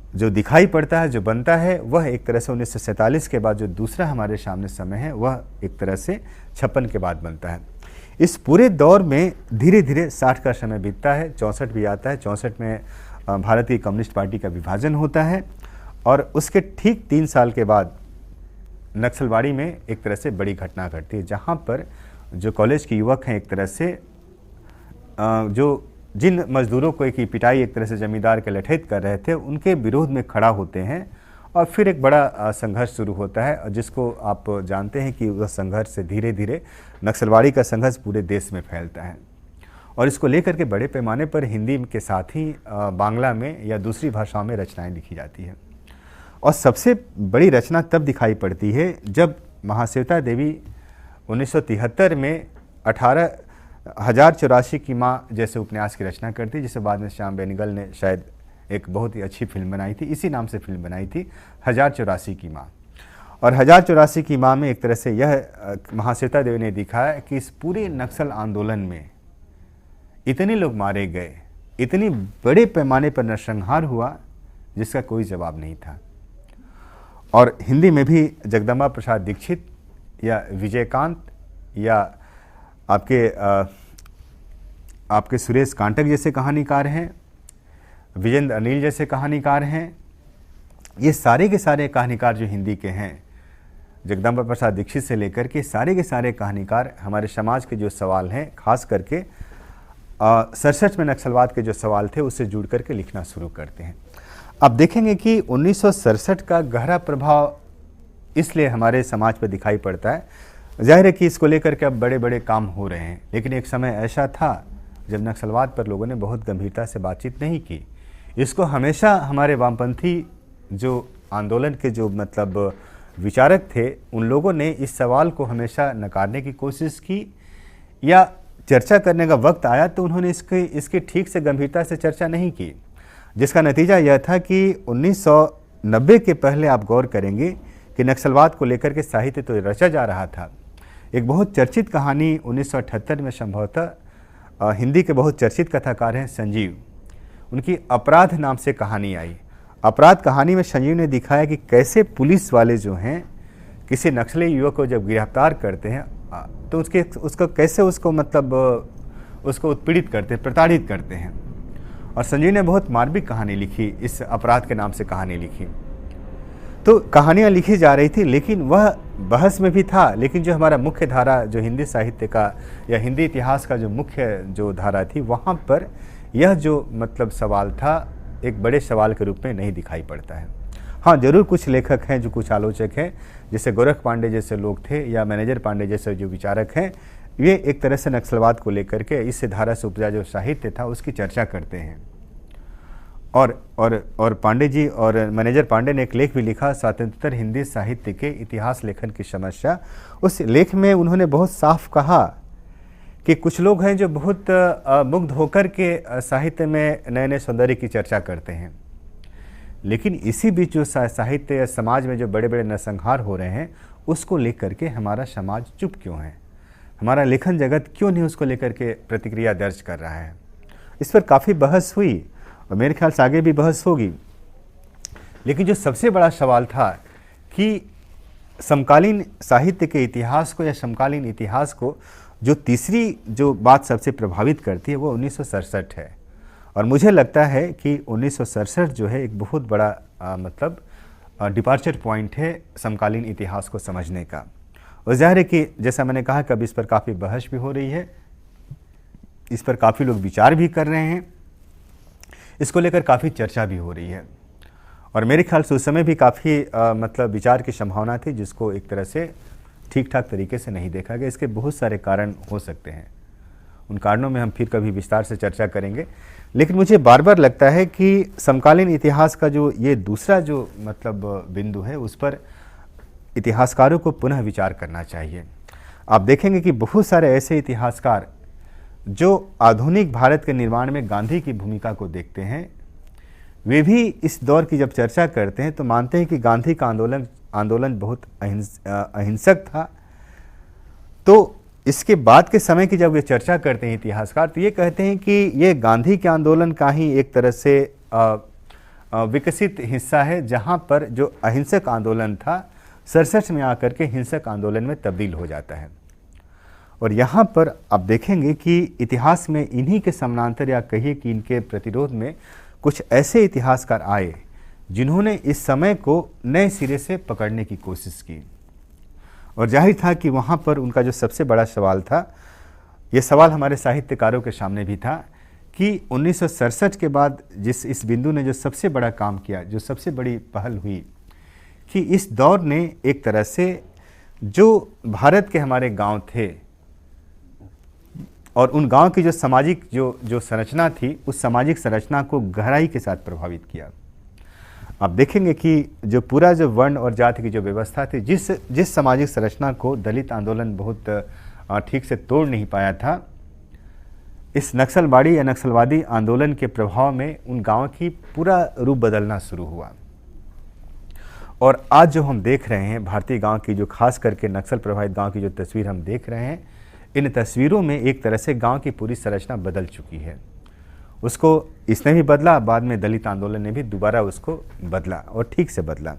जो दिखाई पड़ता है, जो बनता है, वह एक तरह से 1947 के बाद जो दूसरा हमारे सामने समय है वह एक तरह से 56 के बाद बनता है। इस पूरे दौर में धीरे धीरे 60 का समय बीतता है, 64 भी आता है। 64 में भारतीय कम्युनिस्ट पार्टी का विभाजन होता है और उसके ठीक 3 साल के बाद नक्सलवाड़ी में एक तरह से बड़ी घटना घटती है, जहाँ पर जो कॉलेज के युवक हैं एक तरह से जो जिन मजदूरों को की पिटाई एक तरह से जमींदार के लठैत कर रहे थे उनके विरोध में खड़ा होते हैं और फिर एक बड़ा संघर्ष शुरू होता है, जिसको आप जानते हैं कि वह संघर्ष से धीरे धीरे नक्सलवाड़ी का संघर्ष पूरे देश में फैलता है। और इसको लेकर के बड़े पैमाने पर हिंदी के साथ ही बांग्ला में या दूसरी भाषाओं में रचनाएं लिखी जाती है। और सबसे बड़ी रचना तब दिखाई पड़ती है जब महाश्वेता देवी 1973 में 18,084 की माँ जैसे उपन्यास की रचना करती, जिसे बाद में श्याम बेनेगल ने शायद एक बहुत ही अच्छी फिल्म बनाई थी, इसी नाम से फिल्म बनाई थी, 1084 की माँ। और 1084 की माँ में एक तरह से यह महाश्वेता देवी ने दिखाया कि इस पूरे नक्सल आंदोलन में इतने लोग मारे गए, इतनी बड़े पैमाने पर नरसंहार हुआ जिसका कोई जवाब नहीं था। और हिंदी में भी जगदम्बा प्रसाद दीक्षित या विजयकांत या आपके सुरेश कांटक जैसे कहानीकार हैं, विजेंद्र अनिल जैसे कहानीकार हैं, ये सारे के सारे कहानीकार जो हिंदी के हैं, जगदम्बा प्रसाद दीक्षित से लेकर के सारे के सारे कहानीकार हमारे समाज के जो सवाल हैं, खास करके 67 में नक्सलवाद के जो सवाल थे उससे जुड़ करके लिखना शुरू करते हैं। अब देखेंगे कि 1967 का गहरा प्रभाव इसलिए हमारे समाज पर दिखाई पड़ता है, जाहिर है कि इसको लेकर के अब बड़े बड़े काम हो रहे हैं, लेकिन एक समय ऐसा था जब नक्सलवाद पर लोगों ने बहुत गंभीरता से बातचीत नहीं की। इसको हमेशा हमारे वामपंथी जो आंदोलन के जो मतलब विचारक थे उन लोगों ने इस सवाल को हमेशा नकारने की कोशिश की, या चर्चा करने का वक्त आया तो उन्होंने इसके ठीक से गंभीरता से चर्चा नहीं की, जिसका नतीजा यह था कि 90 के पहले आप गौर करेंगे कि नक्सलवाद को लेकर के साहित्य तो रचा जा रहा था। एक बहुत चर्चित कहानी 1978 में संभवतः हिंदी के बहुत चर्चित कथाकार हैं संजीव, उनकी अपराध नाम से कहानी आई। अपराध कहानी में संजीव ने दिखाया कि कैसे पुलिस वाले जो हैं किसी नक्सली युवक को जब गिरफ्तार करते हैं तो उसको कैसे उसको उसको उत्पीड़ित करते हैं, प्रताड़ित करते हैं। और संजीव ने बहुत मार्मिक कहानी लिखी, इस अपराध के नाम से कहानी लिखी। तो कहानियाँ लिखी जा रही थी, लेकिन वह बहस में भी था। लेकिन जो हमारा मुख्य धारा, जो हिंदी साहित्य का या हिंदी इतिहास का जो मुख्य जो धारा थी, वहाँ पर यह जो सवाल था, एक बड़े सवाल के रूप में नहीं दिखाई पड़ता है। हाँ, जरूर कुछ लेखक हैं, जो कुछ आलोचक हैं, जैसे गोरख पांडे जैसे लोग थे या मैनेजर पांडे जैसे जो विचारक हैं, ये एक तरह से नक्सलवाद को लेकर के इस धारा से उपजा जो साहित्य था उसकी चर्चा करते हैं। और पांडे जी और मैनेजर पांडे ने एक लेख भी लिखा, स्वतंत्र हिंदी साहित्य के इतिहास लेखन की समस्या। उस लेख में उन्होंने बहुत साफ कहा कि कुछ लोग हैं जो बहुत मुग्ध होकर के साहित्य में नए नए सौंदर्य की चर्चा करते हैं, लेकिन इसी बीच जो साहित्य या समाज में जो बड़े बड़े नरसंहार हो रहे हैं उसको लेकर के हमारा समाज चुप क्यों है, हमारा लेखन जगत क्यों नहीं उसको लेकर के प्रतिक्रिया दर्ज कर रहा है। इस पर काफ़ी बहस हुई और मेरे ख्याल से आगे भी बहस होगी। लेकिन जो सबसे बड़ा सवाल था कि समकालीन साहित्य के इतिहास को या समकालीन इतिहास को जो तीसरी जो बात सबसे प्रभावित करती है वो 1967 है। और मुझे लगता है कि 1967 जो है एक बहुत बड़ा डिपार्चर पॉइंट है समकालीन इतिहास को समझने का। और जाहिर है कि जैसा मैंने कहा कि अब इस पर काफ़ी बहस भी हो रही है, इस पर काफ़ी लोग विचार भी कर रहे हैं, इसको लेकर काफ़ी चर्चा भी हो रही है। और मेरे ख्याल से उस समय भी काफ़ी विचार की संभावना थी, जिसको एक तरह से ठीक ठाक तरीके से नहीं देखा गया। इसके बहुत सारे कारण हो सकते हैं, उन कारणों में हम फिर कभी विस्तार से चर्चा करेंगे। लेकिन मुझे बार बार लगता है कि समकालीन इतिहास का जो ये दूसरा जो बिंदु है, उस पर इतिहासकारों को पुनः विचार करना चाहिए। आप देखेंगे कि बहुत सारे ऐसे इतिहासकार जो आधुनिक भारत के निर्माण में गांधी की भूमिका को देखते हैं, वे भी इस दौर की जब चर्चा करते हैं तो मानते हैं कि गांधी का आंदोलन बहुत अहिंसक था। तो इसके बाद के समय की जब ये चर्चा करते हैं इतिहासकार, तो ये कहते हैं कि ये गांधी के आंदोलन का ही एक तरह से विकसित हिस्सा है, जहाँ पर जो अहिंसक आंदोलन था 67 में आकर के हिंसक आंदोलन में तब्दील हो जाता है। और यहाँ पर आप देखेंगे कि इतिहास में इन्हीं के समानांतर या कहिए कि इनके प्रतिरोध में कुछ ऐसे इतिहासकार आए जिन्होंने इस समय को नए सिरे से पकड़ने की कोशिश की। और जाहिर था कि वहाँ पर उनका जो सबसे बड़ा सवाल था, ये सवाल हमारे साहित्यकारों के सामने भी था कि 1967 के बाद इस बिंदु ने जो सबसे बड़ा काम किया, जो सबसे बड़ी पहल हुई, कि इस दौर ने एक तरह से जो भारत के हमारे गांव थे और उन गांव की जो सामाजिक जो संरचना थी, उस सामाजिक संरचना को गहराई के साथ प्रभावित किया। आप देखेंगे कि जो पूरा जो वर्ण और जाति की जो व्यवस्था थी, जिस सामाजिक संरचना को दलित आंदोलन बहुत ठीक से तोड़ नहीं पाया था, इस नक्सलवाड़ी या नक्सलवादी आंदोलन के प्रभाव में उन गांवों की पूरा रूप बदलना शुरू हुआ। और आज जो हम देख रहे हैं भारतीय गांव की, जो खास करके नक्सल प्रभावित गांव की जो तस्वीर हम देख रहे हैं, इन तस्वीरों में एक तरह से गांव की पूरी संरचना बदल चुकी है। उसको इसने भी बदला, बाद में दलित आंदोलन ने भी दोबारा उसको बदला और ठीक से बदला।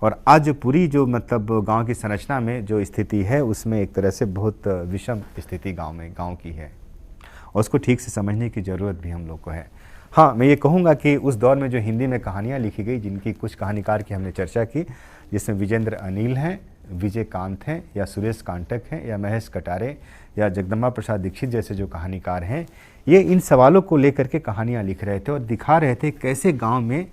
और आज जो पूरी जो गांव की संरचना में जो स्थिति है, उसमें एक तरह से बहुत विषम स्थिति गांव की है, और उसको ठीक से समझने की ज़रूरत भी हम लोग को है। हाँ, मैं ये कहूँगा कि उस दौर में जो हिंदी में कहानियाँ लिखी गई, जिनकी कुछ कहानीकार की हमने चर्चा की, जिसमें विजेंद्र अनिल हैं, विजय कांत हैं, या सुरेश कांटक हैं, या महेश कटारे, या जगदम्बा प्रसाद दीक्षित जैसे जो कहानीकार हैं, ये इन सवालों को लेकर के कहानियाँ लिख रहे थे और दिखा रहे थे कैसे गांव में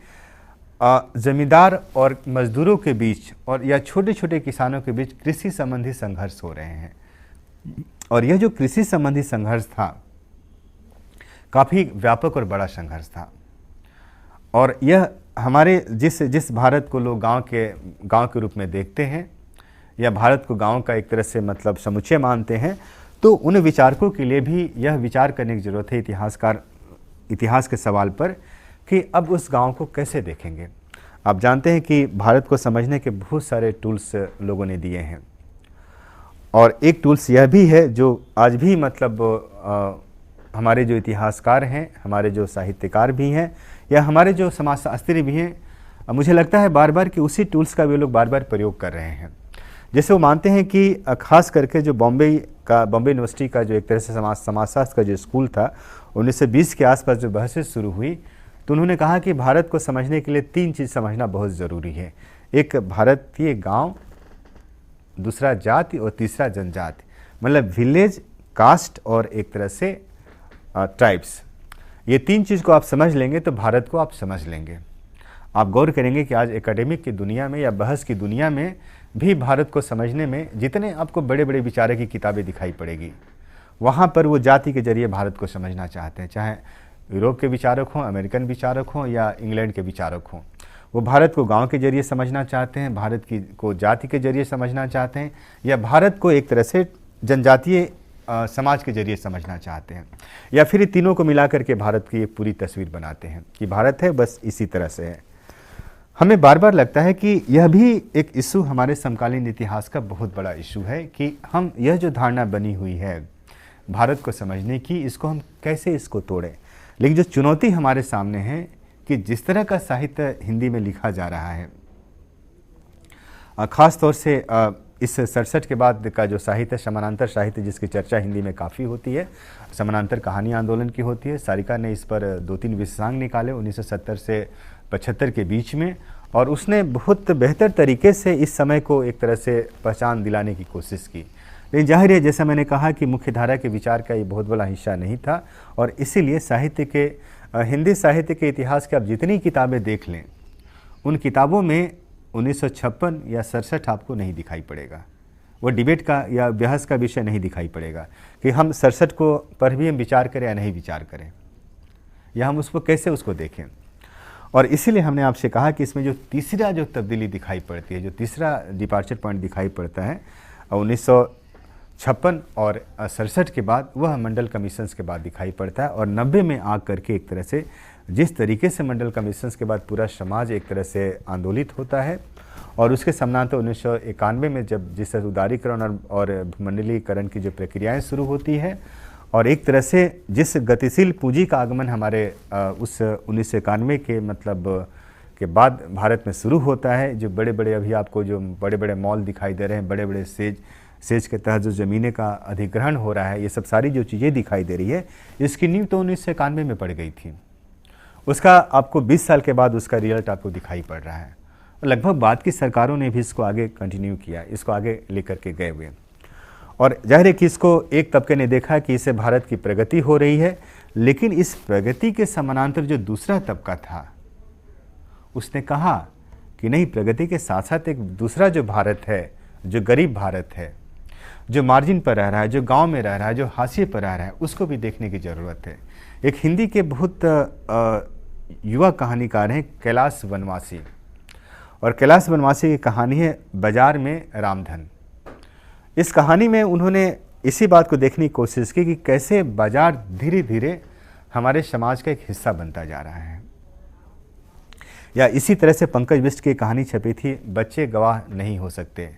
ज़मींदार और मजदूरों के बीच और या छोटे छोटे किसानों के बीच कृषि संबंधी संघर्ष हो रहे हैं। और यह जो कृषि संबंधी संघर्ष था, काफ़ी व्यापक और बड़ा संघर्ष था। और यह हमारे जिस भारत को लोग गांव के रूप में देखते हैं, या भारत को गांव का एक तरह से समुच्चय मानते हैं, तो उन विचारकों के लिए भी यह विचार करने की ज़रूरत है इतिहास के सवाल पर कि अब उस गांव को कैसे देखेंगे। आप जानते हैं कि भारत को समझने के बहुत सारे टूल्स लोगों ने दिए हैं, और एक टूल्स यह भी है जो आज भी मतलब हमारे जो इतिहासकार हैं, हमारे जो साहित्यकार भी हैं, या हमारे जो समाजशास्त्री भी हैं, मुझे लगता है बार बार कि उसी टूल्स का वे लोग बार बार प्रयोग कर रहे हैं। जैसे वो मानते हैं कि खास करके जो बॉम्बे यूनिवर्सिटी का जो एक तरह से समाजशास्त्र का जो स्कूल था, 1920 के आसपास जो बहसें शुरू हुई, तो उन्होंने कहा कि भारत को समझने के लिए 3 चीज़ समझना बहुत ज़रूरी है। एक भारतीय गांव, दूसरा जाति और तीसरा जनजाति, मतलब विलेज, कास्ट और एक तरह से ट्राइब्स। ये 3 चीज़ को आप समझ लेंगे तो भारत को आप समझ लेंगे। आप गौर करेंगे कि आज एकेडमिक की दुनिया में या बहस की दुनिया में भी भारत को समझने में जितने आपको बड़े बड़े विचारक की किताबें दिखाई पड़ेगी, वहाँ पर वो जाति के जरिए भारत को समझना चाहते हैं। चाहे यूरोप के विचारक हों, अमेरिकन विचारक हों या इंग्लैंड के विचारक हों, वो भारत को गांव के जरिए समझना चाहते हैं, भारत को जाति के जरिए समझना चाहते हैं, या भारत को एक तरह से जनजातीय समाज के जरिए समझना चाहते हैं, या फिर तीनों को मिलाकर के भारत की एक पूरी तस्वीर बनाते हैं कि भारत है बस इसी तरह से है। हमें बार बार लगता है कि यह भी एक इशू हमारे समकालीन इतिहास का बहुत बड़ा इशू है कि हम यह जो धारणा बनी हुई है भारत को समझने की, इसको हम कैसे इसको तोड़ें। लेकिन जो चुनौती हमारे सामने है कि जिस तरह का साहित्य हिंदी में लिखा जा रहा है, ख़ास तौर से इस 67 के बाद का जो साहित्य, समानांतर साहित्य, जिसकी चर्चा हिंदी में काफ़ी होती है, समानांतर कहानी आंदोलन की होती है। सारिका ने इस पर 2-3 विशेषांक निकाले 1970 से 75 के बीच में, और उसने बहुत बेहतर तरीके से इस समय को एक तरह से पहचान दिलाने की कोशिश की। लेकिन जाहिर है, जैसा मैंने कहा कि मुख्य धारा के विचार का ये बहुत बड़ा हिस्सा नहीं था, और इसीलिए साहित्य के हिंदी साहित्य के इतिहास के आप जितनी किताबें देख लें, उन किताबों में 1956 या 67 आपको नहीं दिखाई पड़ेगा। वो डिबेट का या बहस का विषय नहीं दिखाई पड़ेगा कि हम 67 को पर भी हम विचार करें या नहीं विचार करें, या हम उसको कैसे उसको देखें। और इसीलिए हमने आपसे कहा कि इसमें जो तीसरा जो तब्दीली दिखाई पड़ती है, जो तीसरा डिपार्चर पॉइंट दिखाई पड़ता है 1956 और 67 के बाद, वह मंडल कमीशंस के बाद दिखाई पड़ता है। और 90 में आ करके एक तरह से जिस तरीके से मंडल कमीशंस के बाद पूरा समाज एक तरह से आंदोलित होता है, और उसके समानांतर 1991 में जब जिस उदारीकरण और भूमंडलीकरण की जो प्रक्रियाएं शुरू होती है, और एक तरह से जिस गतिशील पूंजी का आगमन हमारे उस 1991 के मतलब के बाद भारत में शुरू होता है, जो बड़े बड़े अभी आपको जो बड़े बड़े मॉल दिखाई दे रहे हैं, बड़े बड़े सेज के तहत जो ज़मीनें का अधिग्रहण हो रहा है, ये सब सारी जो चीज़ें दिखाई दे रही है, इसकी नींव तो 1991 में पड़ गई थी। उसका आपको 20 साल के बाद उसका रिजल्ट आपको दिखाई पड़ रहा है। लगभग बाद की सरकारों ने भी इसको आगे कंटिन्यू किया, इसको आगे लेकर के गए हुए। और जाहिर है कि इसको एक तबके ने देखा कि इससे भारत की प्रगति हो रही है, लेकिन इस प्रगति के समानांतर जो दूसरा तबका था, उसने कहा कि नहीं, प्रगति के साथ साथ एक दूसरा जो भारत है, जो गरीब भारत है, जो मार्जिन पर रह रहा है, जो गांव में रह रहा है, जो हाशिए पर रह रहा है, उसको भी देखने की ज़रूरत है। एक हिंदी के बहुत युवा कहानीकार हैं कैलाश वनवासी, और कैलाश वनवासी की कहानी है बाजार में रामधन। इस कहानी में उन्होंने इसी बात को देखने की कोशिश की कि कैसे बाजार धीरे धीरे हमारे समाज का एक हिस्सा बनता जा रहा है। या इसी तरह से पंकज बिष्ट की कहानी छपी थी, बच्चे गवाह नहीं हो सकते।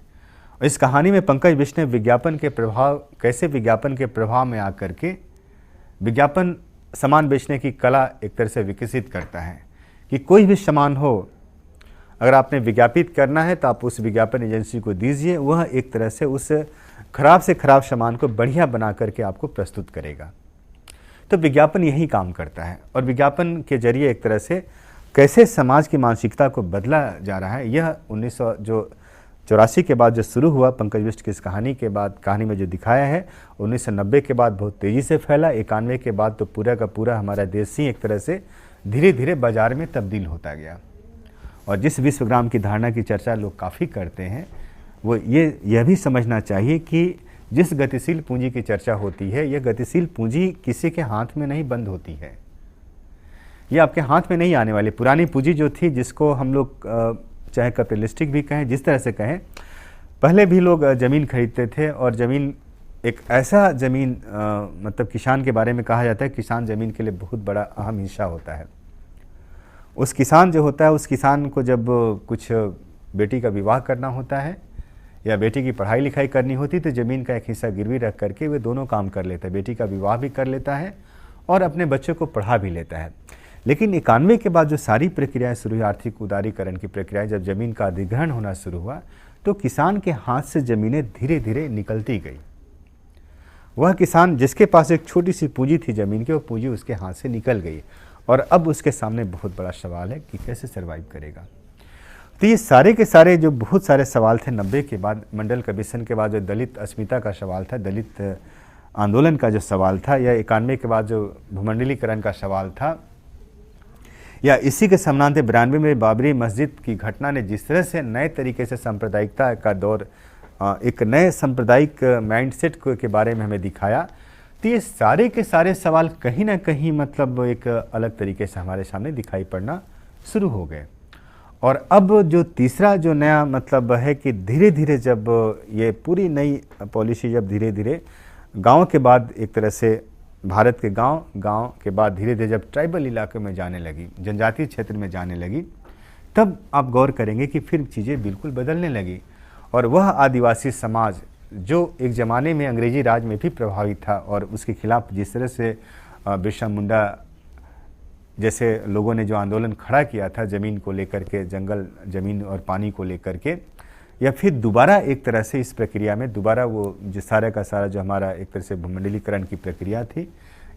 इस कहानी में पंकज बिष्ट ने विज्ञापन के प्रभाव, कैसे विज्ञापन के प्रभाव में आकर के विज्ञापन सामान बेचने की कला एक तरह से विकसित करता है कि कोई भी सामान हो, अगर आपने विज्ञापित करना है तो आप उस विज्ञापन एजेंसी को दीजिए, वह एक तरह से उस खराब से खराब सामान को बढ़िया बना करके आपको प्रस्तुत करेगा। तो विज्ञापन यही काम करता है, और विज्ञापन के जरिए एक तरह से कैसे समाज की मानसिकता को बदला जा रहा है, यह 1984 के बाद जो शुरू हुआ पंकज बिष्ट की इस कहानी के बाद, कहानी में जो दिखाया है, 1990 के बाद बहुत तेज़ी से फैला। 91 के बाद तो पूरा का पूरा हमारा देश ही एक तरह से धीरे धीरे बाजार में तब्दील होता गया। और जिस विश्वग्राम की धारणा की चर्चा लोग काफ़ी करते हैं, वो यह भी समझना चाहिए कि जिस गतिशील पूंजी की चर्चा होती है, यह गतिशील पूंजी किसी के हाथ में नहीं बंद होती है, ये आपके हाथ में नहीं आने वाली। पुरानी पूंजी जो थी, जिसको हम लोग चाहे कैपिटलिस्टिक भी कहें, जिस तरह से कहें, पहले भी लोग ज़मीन खरीदते थे, और ज़मीन एक ऐसा ज़मीन मतलब किसान के बारे में कहा जाता है, किसान ज़मीन के लिए बहुत बड़ा अहम हिस्सा होता है। उस किसान जो होता है, उस किसान को जब कुछ बेटी का विवाह करना होता है या बेटी की पढ़ाई लिखाई करनी होती तो ज़मीन का एक हिस्सा गिरवी रख करके वे दोनों काम कर लेता है, बेटी का विवाह भी कर लेता है और अपने बच्चों को पढ़ा भी लेता है। लेकिन 91 के बाद जो सारी प्रक्रियाएं शुरू हुई, आर्थिक उदारीकरण की प्रक्रियाएं, जब ज़मीन का अधिग्रहण होना शुरू हुआ तो किसान के हाथ से ज़मीनें धीरे धीरे निकलती गई। वह किसान जिसके पास एक छोटी सी पूंजी थी ज़मीन की, वो पूंजी उसके हाथ से निकल गई और अब उसके सामने बहुत बड़ा सवाल है कि कैसे सर्वाइव करेगा। तो ये सारे के सारे जो बहुत सारे सवाल थे 90 के बाद, मंडल कमीशन के बाद जो दलित अस्मिता का सवाल था, दलित आंदोलन का जो सवाल था, या 91 के बाद जो भूमंडलीकरण का सवाल था, या इसी के समानांतर 92 में बाबरी मस्जिद की घटना ने जिस तरह से नए तरीके से सांप्रदायिकता का दौर, एक नए सांप्रदायिक माइंडसेट के बारे में हमें दिखाया, तो ये सारे के सारे सवाल कहीं ना कहीं मतलब एक अलग तरीके से हमारे सामने दिखाई पड़ना शुरू हो गए। और अब जो तीसरा जो नया मतलब है कि धीरे धीरे जब ये पूरी नई पॉलिसी जब धीरे धीरे गांव के बाद एक तरह से भारत के गांव के बाद धीरे धीरे जब ट्राइबल इलाके में जाने लगी, जनजातीय क्षेत्र में जाने लगी, तब आप गौर करेंगे कि फिर चीज़ें बिल्कुल बदलने लगी। और वह आदिवासी समाज जो एक ज़माने में अंग्रेजी राज में भी प्रभावित था और उसके खिलाफ जिस तरह से बिरसा मुंडा जैसे लोगों ने जो आंदोलन खड़ा किया था ज़मीन को लेकर के, जंगल ज़मीन और पानी को लेकर के, या फिर दोबारा एक तरह से इस प्रक्रिया में दोबारा वो जो सारा का सारा जो हमारा एक तरह से भूमंडलीकरण की प्रक्रिया थी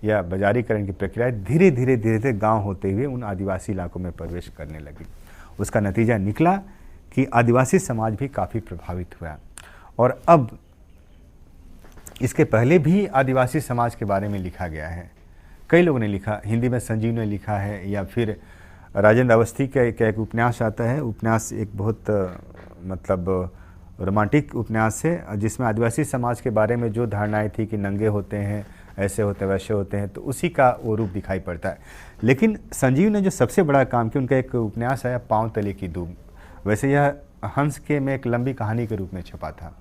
या बाजारीकरण की प्रक्रिया धीरे धीरे गांव होते हुए उन आदिवासी इलाकों में प्रवेश करने लगी। उसका नतीजा निकला कि आदिवासी समाज भी काफ़ी प्रभावित हुआ। और अब इसके पहले भी आदिवासी समाज के बारे में लिखा गया है, कई लोगों ने लिखा, हिंदी में संजीव ने लिखा है, या फिर राजेंद्र अवस्थी का एक उपन्यास आता है, उपन्यास एक बहुत मतलब रोमांटिक उपन्यास है जिसमें आदिवासी समाज के बारे में जो धारणाएं थी कि नंगे होते हैं, ऐसे होते हैं, वैसे होते हैं, तो उसी का वो रूप दिखाई पड़ता है। लेकिन संजीव ने जो सबसे बड़ा काम किया, उनका एक उपन्यास आया पाँव तले की दूब, वैसे यह हंस के में एक लंबी कहानी के रूप में छपा था,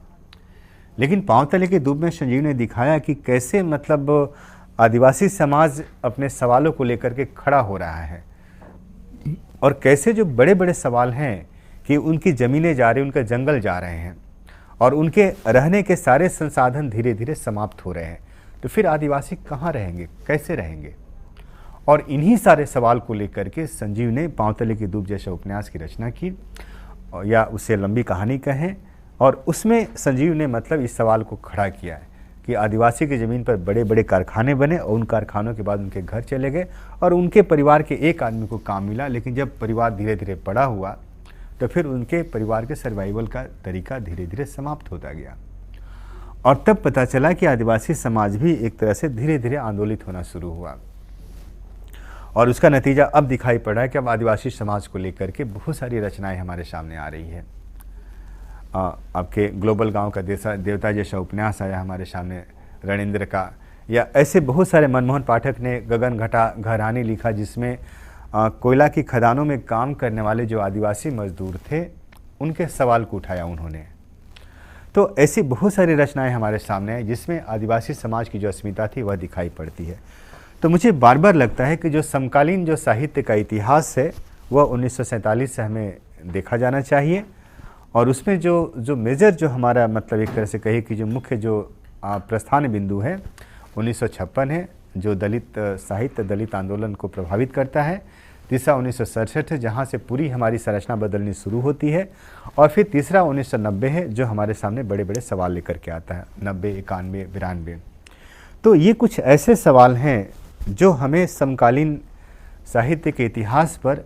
लेकिन पाँव तले की दूब में संजीव ने दिखाया कि कैसे मतलब आदिवासी समाज अपने सवालों को लेकर के खड़ा हो रहा है और कैसे जो बड़े बड़े सवाल हैं कि उनकी ज़मीनें जा रही हैं, उनके जंगल जा रहे हैं और उनके रहने के सारे संसाधन धीरे धीरे समाप्त हो रहे हैं, तो फिर आदिवासी कहाँ रहेंगे, कैसे रहेंगे। और इन्हीं सारे सवाल को लेकर के संजीव ने पाँव तले की दूब जैसा उपन्यास की रचना की, या उसे लंबी कहानी कहें, और उसमें संजीव ने मतलब इस सवाल को खड़ा किया है कि आदिवासी की ज़मीन पर बड़े बड़े कारखाने बने और उन कारखानों के बाद उनके घर चले गए और उनके परिवार के एक आदमी को काम मिला, लेकिन जब परिवार धीरे धीरे बड़ा हुआ तो फिर उनके परिवार के सर्वाइवल का तरीका धीरे धीरे समाप्त होता गया। और तब पता चला कि आदिवासी समाज भी एक तरह से धीरे धीरे आंदोलित होना शुरू हुआ और उसका नतीजा अब दिखाई पड़ रहा है कि अब आदिवासी समाज को लेकर के बहुत सारी रचनाएं हमारे सामने आ रही है। आपके ग्लोबल गांव का देवता जैसा उपन्यास आया हमारे सामने रणेंद्र का, या ऐसे बहुत सारे मनमोहन पाठक ने गगन घटा घरानी लिखा जिसमें कोयला की खदानों में काम करने वाले जो आदिवासी मजदूर थे उनके सवाल को उठाया उन्होंने। तो ऐसी बहुत सारी रचनाएं हमारे सामने हैं जिसमें आदिवासी समाज की जो अस्मिता थी वह दिखाई पड़ती है। तो मुझे बार बार लगता है कि जो समकालीन जो साहित्य का इतिहास है वह 1947 से हमें देखा जाना चाहिए और उसमें जो मेजर जो हमारा मतलब एक तरह से कहे कि जो मुख्य जो प्रस्थान बिंदु है 1956 है, जो दलित साहित्य दलित आंदोलन को प्रभावित करता है। तीसरा 1967 है जहाँ से पूरी हमारी संरचना बदलनी शुरू होती है, और फिर तीसरा 1990 है जो हमारे सामने बड़े बड़े सवाल लेकर के आता है, 90, 91, 92। तो ये कुछ ऐसे सवाल हैं जो हमें समकालीन साहित्य के इतिहास पर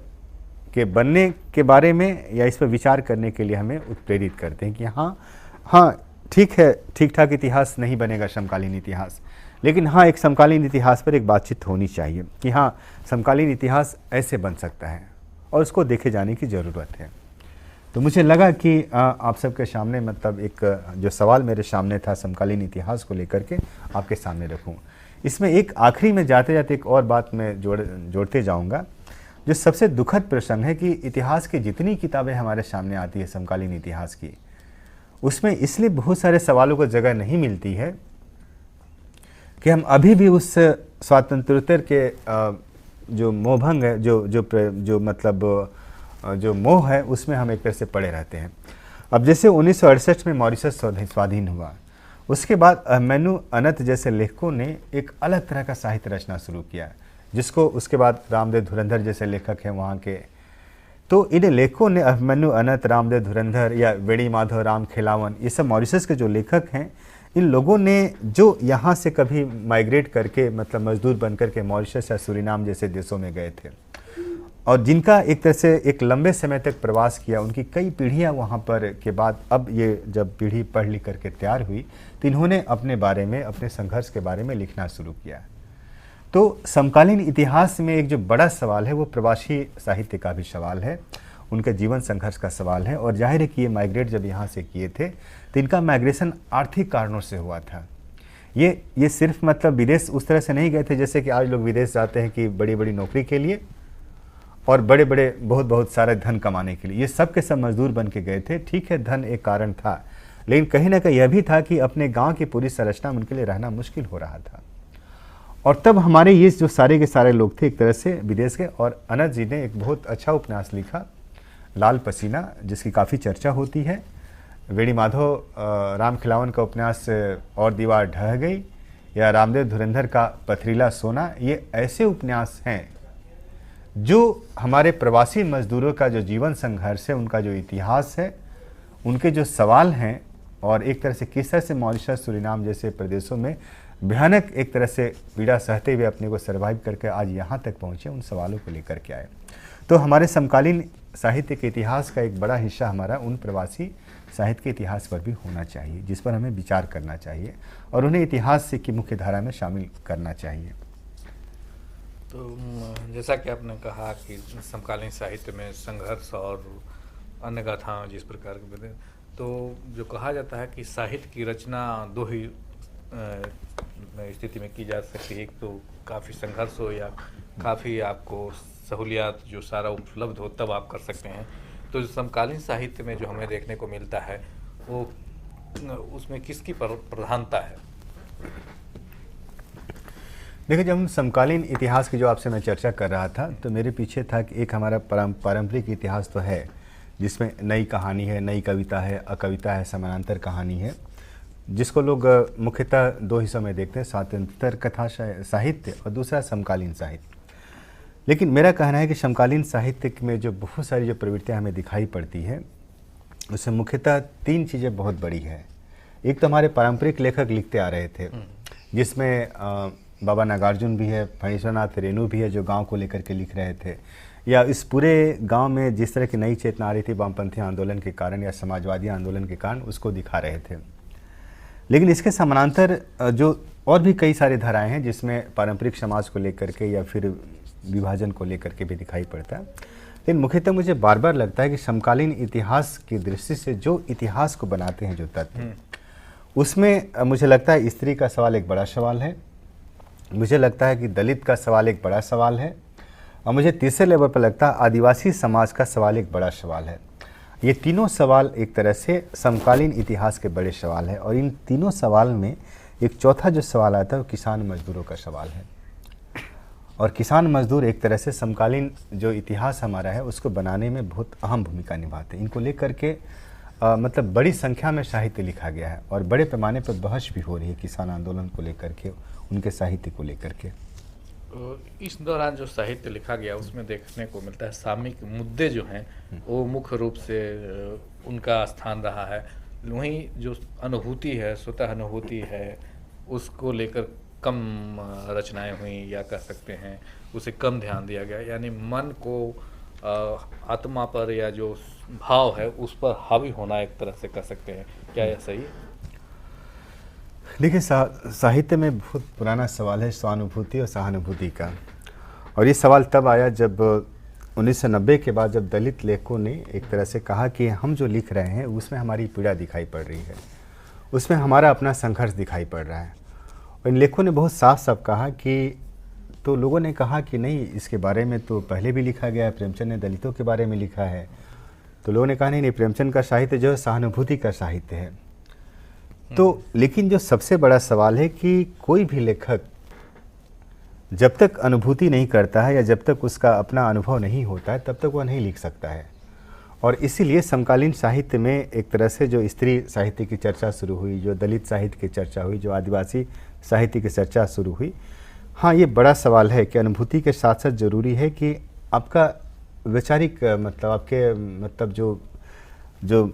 के बनने के बारे में या इस पर विचार करने के लिए हमें उत्प्रेरित करते हैं कि हाँ ठीक है, ठीक ठाक इतिहास नहीं बनेगा समकालीन इतिहास, लेकिन हाँ एक समकालीन इतिहास पर एक बातचीत होनी चाहिए कि हाँ समकालीन इतिहास ऐसे बन सकता है और उसको देखे जाने की ज़रूरत है। तो मुझे लगा कि आप सबके सामने मतलब एक जो सवाल मेरे सामने था समकालीन इतिहास को लेकर के आपके सामने रखूं। इसमें एक आखिरी में जाते जाते एक और बात मैं जोड़ते जाऊंगा। जो सबसे दुखद प्रसंग है कि इतिहास की जितनी किताबें हमारे सामने आती है समकालीन इतिहास की, उसमें इसलिए बहुत सारे सवालों को जगह नहीं मिलती है कि हम अभी भी उस स्वातंत्रोत्तर के जो मोहभंग है, जो मतलब जो मोह है, उसमें हम एक तरह से पड़े रहते हैं। अब जैसे 1968 में मॉरिशस स्वाधीन हुआ, उसके बाद अभिमन्यु अनंत जैसे लेखकों ने एक अलग तरह का साहित्य रचना शुरू किया, जिसको उसके बाद रामदेव धुरंधर जैसे लेखक हैं वहाँ के, तो इन लेखकों ने अभिमन्यु अनंत, रामदेव धुरंधर या वेणी माधव, राम खेलावन, ये सब मॉरिशस के जो लेखक हैं, इन लोगों ने जो यहाँ से कभी माइग्रेट करके मतलब मजदूर बन करके मॉरिशस या सूरीनाम जैसे देशों में गए थे और जिनका एक तरह से एक लंबे समय तक प्रवास किया, उनकी कई पीढ़ियाँ वहाँ पर के बाद अब ये जब पीढ़ी पढ़ लिख करके तैयार हुई तो इन्होंने अपने बारे में, अपने संघर्ष के बारे में लिखना शुरू किया। तो समकालीन इतिहास में एक जो बड़ा सवाल है वो प्रवासी साहित्य का भी सवाल है, उनके जीवन संघर्ष का सवाल है। और जाहिर है कि ये माइग्रेट जब यहाँ से किए थे तो इनका माइग्रेशन आर्थिक कारणों से हुआ था। ये सिर्फ मतलब विदेश उस तरह से नहीं गए थे जैसे कि आज लोग विदेश जाते हैं कि बड़ी बड़ी नौकरी के लिए और बड़े बड़े बहुत बहुत सारे धन कमाने के लिए। ये सब के सब मजदूर बन के गए थे। ठीक है, धन एक कारण था, लेकिन कहीं ना कहीं यह भी था कि अपने गाँव की पूरी संरचना में उनके लिए रहना मुश्किल हो रहा था। और तब हमारे ये जो सारे के सारे लोग थे एक तरह से विदेश के, और अनंत जी ने एक बहुत अच्छा उपन्यास लिखा लाल पसीना, जिसकी काफ़ी चर्चा होती है। वेणी माधव, राम खिलावन का उपन्यास और दीवार ढह गई, या रामदेव धुरंधर का पथरीला सोना, ये ऐसे उपन्यास हैं जो हमारे प्रवासी मजदूरों का जो जीवन संघर्ष है, उनका जो इतिहास है, उनके जो सवाल हैं, और एक तरह से किस तरह से मॉरिशस, सूरीनाम जैसे प्रदेशों में भयानक एक तरह से पीड़ा सहते हुए अपने को सर्वाइव करके आज यहाँ तक पहुँचे, उन सवालों को लेकर के आए। तो हमारे समकालीन साहित्य के इतिहास का एक बड़ा हिस्सा हमारा उन प्रवासी साहित्य के इतिहास पर भी होना चाहिए, जिस पर हमें विचार करना चाहिए और उन्हें इतिहास की मुख्य धारा में शामिल करना चाहिए। तो जैसा कि आपने कहा कि समकालीन साहित्य में संघर्ष और अन्य गाथाएं जिस प्रकार के, तो जो कहा जाता है कि साहित्य की रचना दो ही स्थिति में की जा सकती है। एक तो काफ़ी संघर्ष हो या काफ़ी आपको सहूलियात जो सारा उपलब्ध हो तब आप कर सकते हैं। तो समकालीन साहित्य में जो हमें देखने को मिलता है वो उसमें किसकी प्रधानता है? देखिए, जब हम समकालीन इतिहास की जो आपसे मैं चर्चा कर रहा था तो मेरे पीछे था कि एक हमारा पारंपरिक इतिहास तो है जिसमें नई कहानी है, नई कविता है, अकविता है, समानांतर कहानी है, जिसको लोग मुख्यतः दो हिस्सों में देखते हैं, स्वातंत्र कथा साहित्य और दूसरा समकालीन साहित्य। लेकिन मेरा कहना है कि समकालीन साहित्य में जो बहुत सारी जो प्रवृत्तियाँ हमें दिखाई पड़ती है उसमें मुख्यतः तीन चीज़ें बहुत बड़ी है। एक तो हमारे पारंपरिक लेखक लिखते आ रहे थे, जिसमें बाबा नागार्जुन भी है, फणीश्वरनाथ रेणु भी है, जो गांव को लेकर के लिख रहे थे, या इस पूरे गांव में जिस तरह की नई चेतना आ रही थी वामपंथी आंदोलन के कारण या समाजवादी आंदोलन के कारण, उसको दिखा रहे थे। लेकिन इसके समानांतर जो और भी कई सारी धाराएं हैं जिसमें पारंपरिक समाज को लेकर के या फिर विभाजन को लेकर के भी दिखाई पड़ता है। लेकिन मुख्यतः मुझे बार बार लगता है कि समकालीन इतिहास की दृष्टि से जो इतिहास को बनाते हैं जो तत्व, उसमें मुझे लगता है स्त्री का सवाल एक बड़ा सवाल है, मुझे लगता है कि दलित का सवाल एक बड़ा सवाल है, और मुझे तीसरे लेवल पर लगता है आदिवासी समाज का सवाल एक बड़ा सवाल है। ये तीनों सवाल एक तरह से समकालीन इतिहास के बड़े सवाल है। और इन तीनों सवाल में एक चौथा जो सवाल आता है वो किसान मजदूरों का सवाल है। और किसान मजदूर एक तरह से समकालीन जो इतिहास हमारा है उसको बनाने में बहुत अहम भूमिका निभाते हैं। इनको लेकर के मतलब बड़ी संख्या में साहित्य लिखा गया है और बड़े पैमाने पर बहस भी हो रही है किसान आंदोलन को लेकर के, उनके साहित्य को लेकर के। इस दौरान जो साहित्य लिखा गया उसमें देखने को मिलता है सामयिक मुद्दे जो हैं वो मुख्य रूप से उनका स्थान रहा है। वहीं जो अनुभूति है, स्वतः अनुभूति है, उसको लेकर कम रचनाएं हुई या कह सकते हैं उसे कम ध्यान दिया गया, यानी मन को आत्मा पर या जो भाव है उस पर हावी होना एक तरह से कह सकते हैं। क्या यह सही है? देखिए, साहित्य में बहुत पुराना सवाल है स्वानुभूति और सहानुभूति का। और ये सवाल तब आया जब 1990 के बाद जब दलित लेखकों ने एक तरह से कहा कि हम जो लिख रहे हैं उसमें हमारी पीड़ा दिखाई पड़ रही है, उसमें हमारा अपना संघर्ष दिखाई पड़ रहा है। और इन लेखकों ने बहुत साफ साफ कहा कि, तो लोगों ने कहा कि नहीं, इसके बारे में तो पहले भी लिखा गया है, प्रेमचंद ने दलितों के बारे में लिखा है। तो लोगों ने कहा नहीं, प्रेमचंद का साहित्य जो है सहानुभूति का साहित्य है। तो लेकिन जो सबसे बड़ा सवाल है कि कोई भी लेखक जब तक अनुभूति नहीं करता है या जब तक उसका अपना अनुभव नहीं होता है तब तक वह नहीं लिख सकता है। और इसीलिए समकालीन साहित्य में एक तरह से जो स्त्री साहित्य की चर्चा शुरू हुई, जो दलित साहित्य की चर्चा हुई, जो आदिवासी साहित्य की चर्चा शुरू हुई, हाँ ये बड़ा सवाल है कि अनुभूति के साथ साथ ज़रूरी है कि आपका वैचारिक मतलब आपके मतलब जो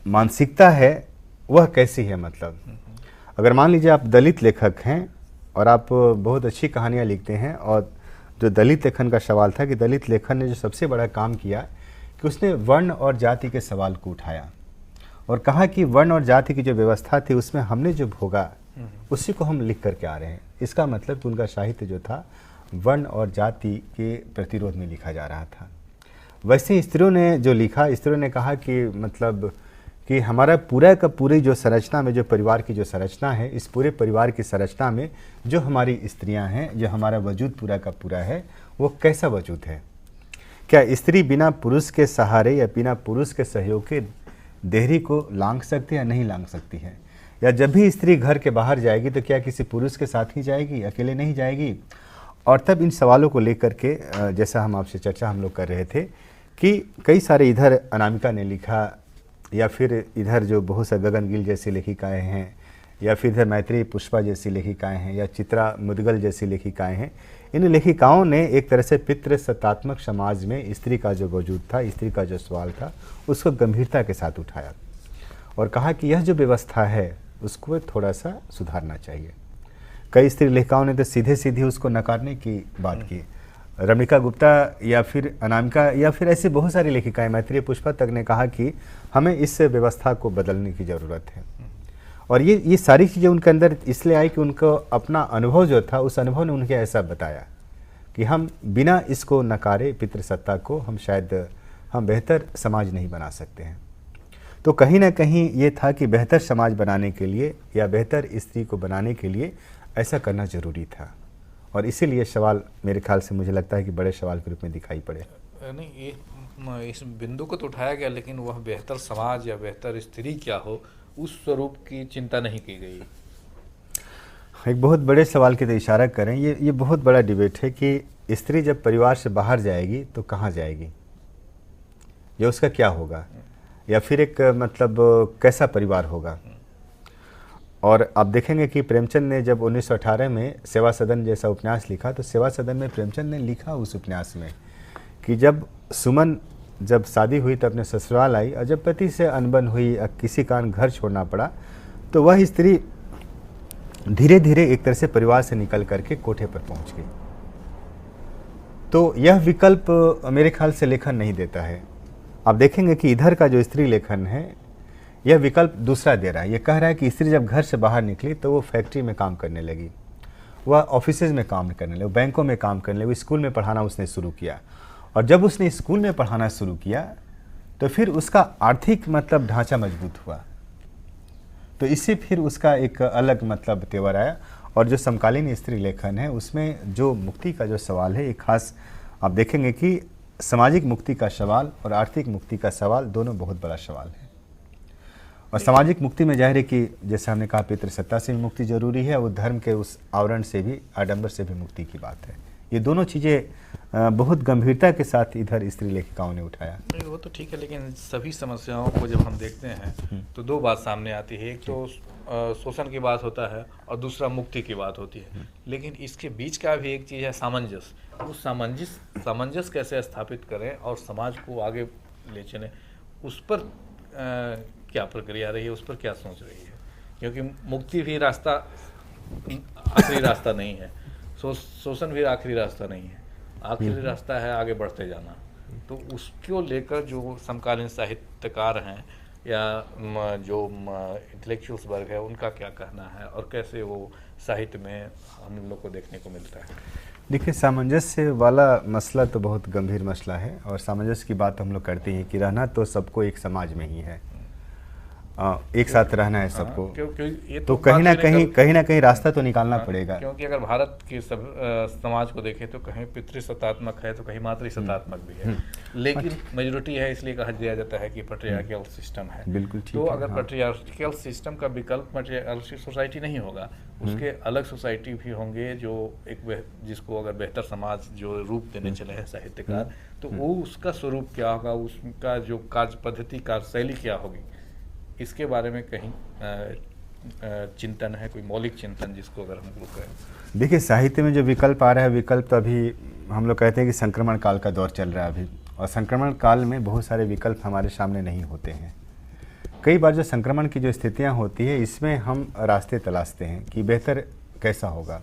मानसिकता है वह कैसी है। मतलब अगर मान लीजिए आप दलित लेखक हैं और आप बहुत अच्छी कहानियाँ लिखते हैं, और जो दलित लेखन का सवाल था कि दलित लेखन ने जो सबसे बड़ा काम किया कि उसने वर्ण और जाति के सवाल को उठाया और कहा कि वर्ण और जाति की जो व्यवस्था थी उसमें हमने जो भोगा उसी को हम लिख करके आ रहे हैं। इसका मतलब कि उनका साहित्य जो था वर्ण और जाति के प्रतिरोध में लिखा जा रहा था। वैसे स्त्रियों ने जो लिखा, स्त्रियों ने कहा कि मतलब कि हमारा पूरा का पूरी जो संरचना में, जो परिवार की जो संरचना है, इस पूरे परिवार की संरचना में जो हमारी स्त्रियां हैं, जो हमारा वजूद पूरा का पूरा है, वो कैसा वजूद है। क्या स्त्री बिना पुरुष के सहारे या बिना पुरुष के सहयोग के देहरी को लांघ सकती है या नहीं लांघ सकती है। या जब भी स्त्री घर के बाहर जाएगी तो क्या किसी पुरुष के साथ ही जाएगी, अकेले नहीं जाएगी। और तब इन सवालों को लेकर के जैसा हम आपसे चर्चा हम लोग कर रहे थे कि कई सारे इधर अनामिका ने लिखा, या फिर इधर जो बहुत सा गगन गिल जैसी लेखिकाएँ हैं, या फिर इधर मैत्री पुष्पा जैसी लेखिकाएँ हैं, या चित्रा मुदगल जैसी लेखिकाएँ हैं। इन लेखिकाओं ने एक तरह से पितृसत्तात्मक समाज में स्त्री का जो वजूद था, स्त्री का जो सवाल था, उसको गंभीरता के साथ उठाया और कहा कि यह जो व्यवस्था है उसको थोड़ा सा सुधारना चाहिए। कई स्त्री लेखिकाओं ने तो सीधे सीधे उसको नकारने की बात की। रमणिका गुप्ता या फिर अनामिका या फिर ऐसी बहुत सारी लेखिकाएं, मैत्री पुष्पा तक ने कहा कि हमें इस व्यवस्था को बदलने की ज़रूरत है। और ये सारी चीज़ें उनके अंदर इसलिए आई कि उनको अपना अनुभव जो था, उस अनुभव ने उनके ऐसा बताया कि हम बिना इसको नकारे पितृसत्ता को हम बेहतर समाज नहीं बना सकते हैं। तो कहीं ना कहीं ये था कि बेहतर समाज बनाने के लिए या बेहतर स्त्री को बनाने के लिए ऐसा करना ज़रूरी था। और इसीलिए सवाल मेरे ख्याल से मुझे लगता है कि बड़े सवाल के रूप में दिखाई पड़े। नहीं, ये इस बिंदु को तो उठाया गया, लेकिन वह बेहतर समाज या बेहतर स्त्री क्या हो उस स्वरूप की चिंता नहीं की गई। एक बहुत बड़े सवाल की तो इशारा करें, ये बहुत बड़ा डिबेट है कि स्त्री जब परिवार से बाहर जाएगी तो कहाँ जाएगी, या उसका क्या होगा, या फिर एक मतलब कैसा परिवार होगा। और आप देखेंगे कि प्रेमचंद ने जब 1918 में सेवा सदन जैसा उपन्यास लिखा, तो सेवा सदन में प्रेमचंद ने लिखा उस उपन्यास में कि जब सुमन जब शादी हुई तो अपने ससुराल आई, और जब पति से अनबन हुई, किसी कारण घर छोड़ना पड़ा, तो वह स्त्री धीरे धीरे एक तरह से परिवार से निकल करके कोठे पर पहुंच गई। तो यह विकल्प मेरे ख्याल से लेखन नहीं देता है। आप देखेंगे कि इधर का जो स्त्री लेखन है यह विकल्प दूसरा दे रहा है। यह कह रहा है कि स्त्री जब घर से बाहर निकली तो वो फैक्ट्री में काम करने लगी, वह ऑफिसेज में काम करने लगी, बैंकों में काम करने लगी, स्कूल में पढ़ाना उसने शुरू किया। और जब उसने स्कूल में पढ़ाना शुरू किया तो फिर उसका आर्थिक मतलब ढांचा मजबूत हुआ, तो इससे फिर उसका एक अलग मतलब तेवर आया। और जो समकालीन स्त्री लेखन है उसमें जो मुक्ति का जो सवाल है, एक खास आप देखेंगे कि सामाजिक मुक्ति का सवाल और आर्थिक मुक्ति का सवाल दोनों बहुत बड़ा सवाल है। और सामाजिक मुक्ति में जाहिर है कि जैसे हमने कहा पितृसत्ता से भी मुक्ति जरूरी है, वो धर्म के उस आवरण से भी, आडंबर से भी मुक्ति की बात है। ये दोनों चीज़ें बहुत गंभीरता के साथ इधर स्त्री लेखिकाओं ने उठाया। नहीं, वो तो ठीक है, लेकिन सभी समस्याओं को जब हम देखते हैं तो दो बात सामने आती है। एक तो शोषण की बात होता है और दूसरा मुक्ति की बात होती है। लेकिन इसके बीच का भी एक चीज़ है सामंजस्य। उस सामंजस्य कैसे स्थापित करें और समाज को आगे ले चलें, उस पर क्या प्रक्रिया रही है, उस पर क्या सोच रही है। क्योंकि मुक्ति भी रास्ता आखिरी रास्ता नहीं है, शोषण भी आखिरी रास्ता नहीं है, आखिरी रास्ता है आगे बढ़ते जाना। तो उसको लेकर जो समकालीन साहित्यकार हैं या जो इंटेलेक्चुअल्स वर्ग है, उनका क्या कहना है और कैसे वो साहित्य में हम लोग को देखने को मिलता है। देखिए, सामंजस्य वाला मसला तो बहुत गंभीर मसला है। और सामंजस्य की बात हम लोग करते हैं कि रहना तो सबको एक समाज में ही है। एक साथ रहना है सबको, क्योंकि ये तो कहीं ना कहीं रास्ता तो निकालना पड़ेगा। क्योंकि अगर भारत के सब समाज को देखें तो कहीं पितृसत्तात्मक है तो कहीं मातृसत्तात्मक भी है, लेकिन मेजोरिटी है, इसलिए कहा दिया जाता है कि पैट्रियार्कियल सिस्टम है। बिल्कुल ठीक तो है, अगर हाँ। पैट्रियार्कियल सिस्टम का विकल्प पैट्रियार्कियल सोसाइटी नहीं होगा, उसके अलग सोसाइटी भी होंगे जो जिसको अगर बेहतर समाज जो रूप देने चले हैं साहित्यकार, तो वो उसका स्वरूप क्या होगा, उसका जो कार्य पद्धति कार्यशैली क्या होगी, इसके बारे में कहीं चिंतन है, कोई मौलिक चिंतन जिसको अगर हम लोग करें। देखिए, साहित्य में जो विकल्प आ रहा है, विकल्प तो अभी हम लोग कहते हैं कि संक्रमण काल का दौर चल रहा है अभी, और संक्रमण काल में बहुत सारे विकल्प हमारे सामने नहीं होते हैं। कई बार जो संक्रमण की जो स्थितियां होती है, इसमें हम रास्ते तलाशते हैं कि बेहतर कैसा होगा।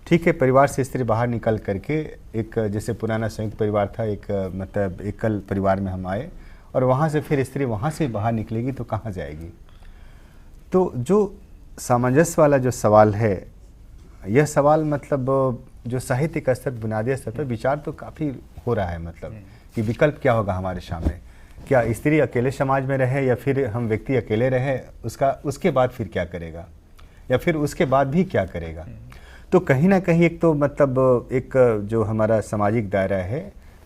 ठीक है, परिवार से स्त्री बाहर निकल करके एक जैसे पुराना संयुक्त परिवार था, एक मतलब एकल परिवार में हम आए, और वहाँ से फिर स्त्री वहाँ से बाहर निकलेगी तो कहाँ जाएगी। तो जो सामंजस्य वाला जो सवाल है, यह सवाल मतलब जो साहित्य का स्तर, बुनियादी स्तर पर विचार तो काफ़ी हो रहा है, मतलब कि विकल्प क्या होगा हमारे सामने। क्या स्त्री अकेले समाज में रहे, या फिर हम व्यक्ति अकेले रहे, उसके बाद फिर क्या करेगा, या फिर उसके बाद भी क्या करेगा। तो कहीं ना कहीं एक तो मतलब एक जो हमारा सामाजिक दायरा है,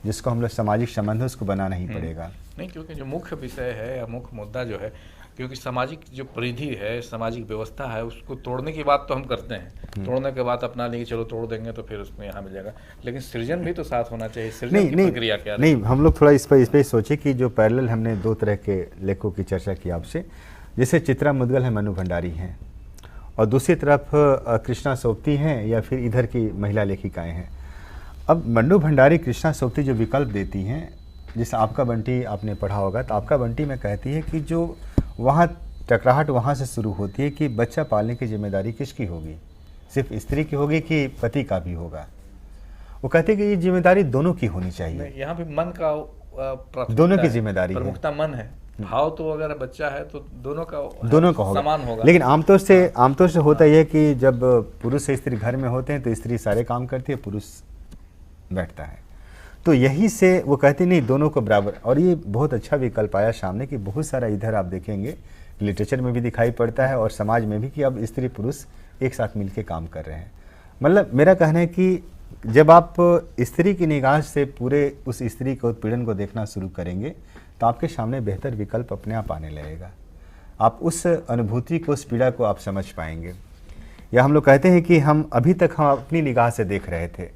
जिसको हम लोग सामाजिक संबंध है, उसको बनाना ही पड़ेगा। नहीं, क्योंकि जो मुख्य विषय है या मुख्य मुद्दा जो है, क्योंकि सामाजिक जो परिधि है, सामाजिक व्यवस्था है, उसको तोड़ने की बात तो हम करते हैं, तोड़ने के बाद अपना लेंगे, चलो तोड़ देंगे तो फिर उसमें यहाँ मिल जाएगा, लेकिन सृजन भी तो साथ होना चाहिए। सृजन की प्रक्रिया क्या है? नहीं, हम लोग थोड़ा इस पर सोचे कि जो पैरेलल हमने दो तरह के लेखों की चर्चा की आपसे, जैसे चित्रा मुदगल है, मनु भंडारी हैं, और दूसरी तरफ कृष्णा सोबती हैं, या फिर इधर की महिला लेखिकाएँ हैं। अब मनु भंडारी, कृष्णा सोबती जो विकल्प देती हैं, जैसे आपका बंटी आपने पढ़ा होगा, तो आपका बंटी में कहती है कि जो वहाँ टकराहट वहाँ से शुरू होती है कि बच्चा पालने की जिम्मेदारी किसकी होगी, सिर्फ स्त्री की होगी कि पति का भी होगा। वो कहते हैं कि ये जिम्मेदारी दोनों की होनी चाहिए। यहाँ पे मन का दोनों की जिम्मेदारी है, प्रमुखता मन है। भाव तो अगर बच्चा है तो दोनों का होगा, समान होगा। लेकिन आमतौर से होता यह है कि जब पुरुष से स्त्री घर में होते हैं तो स्त्री सारे काम करती है, पुरुष बैठता है। तो यही से वो कहते नहीं, दोनों को बराबर। और ये बहुत अच्छा विकल्प आया सामने कि बहुत सारा इधर आप देखेंगे लिटरेचर में भी दिखाई पड़ता है और समाज में भी, कि अब स्त्री पुरुष एक साथ मिलके काम कर रहे हैं। मतलब मेरा कहना है कि जब आप स्त्री की निगाह से पूरे उस स्त्री के उत्पीड़न को देखना शुरू करेंगे, तो आपके सामने बेहतर विकल्प अपने आप आने लगेगा। आप उस अनुभूति को, उस पीड़ा को आप समझ पाएंगे। या हम लोग कहते हैं कि हम अभी तक हम अपनी निगाह से देख रहे थे,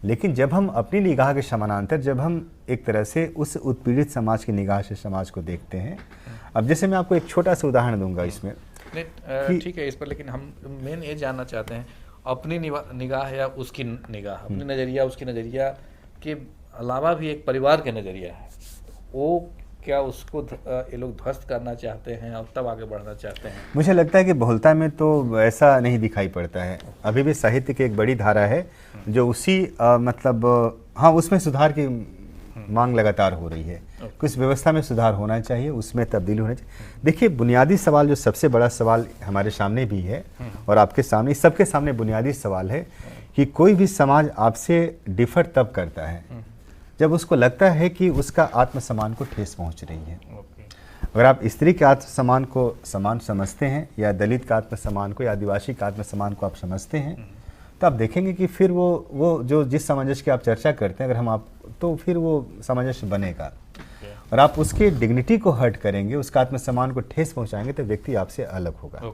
लेकिन जब हम अपनी निगाह के समानांतर, जब हम एक तरह से उस उत्पीड़ित समाज की निगाह से समाज को देखते हैं। अब जैसे मैं आपको एक छोटा सा उदाहरण दूंगा इसमें, ठीक है इस पर, लेकिन हम मेन ये जानना चाहते हैं अपनी निगाह या उसकी निगाह, अपनी नज़रिया उसकी नज़रिया के अलावा भी एक परिवार के नज़रिया है, वो क्या उसको ये लोग ध्वस्त करना चाहते हैं और तब आगे बढ़ना चाहते हैं? मुझे लगता है कि बहुलता में तो ऐसा नहीं दिखाई पड़ता है। अभी भी साहित्य की एक बड़ी धारा है जो उसी मतलब हाँ, उसमें सुधार की मांग लगातार हो रही है। कुछ व्यवस्था में सुधार होना चाहिए, उसमें तब्दीली होनी चाहिए। देखिए, बुनियादी सवाल जो सबसे बड़ा सवाल हमारे सामने भी है और आपके सामने, सबके सामने बुनियादी सवाल है कि कोई भी समाज आपसे डिफर तब करता है जब उसको लगता है कि उसका आत्मसम्मान को ठेस पहुंच रही है। अगर आप स्त्री के आत्मसम्मान को समान समझते हैं, या दलित का आत्मसम्मान को, या आदिवासी का आत्मसम्मान को आप समझते हैं, तो आप देखेंगे कि फिर वो जो जिस सामंजस्य की आप चर्चा करते हैं, अगर हम आप, तो फिर वो सामंजस्य बनेगा। और आप उसके डिग्निटी को हर्ट करेंगे, उसका आत्मसम्मान को ठेस पहुंचाएंगे, तो व्यक्ति आपसे अलग होगा।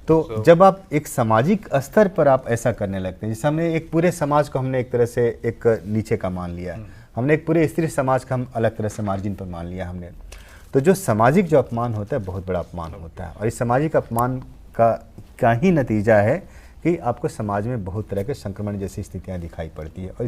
तो जब आप एक सामाजिक स्तर पर आप ऐसा करने लगते हैं, जैसे हमने एक पूरे समाज को हमने एक तरह से एक नीचे का मान लिया, हमने एक पूरे स्त्री समाज का हम अलग तरह से मार्जिन पर मान लिया हमने, तो जो सामाजिक जो अपमान होता है बहुत बड़ा अपमान होता है। और इस सामाजिक अपमान का ही नतीजा है कि आपको समाज में बहुत तरह के संक्रमण जैसी स्थितियां दिखाई पड़ती है। और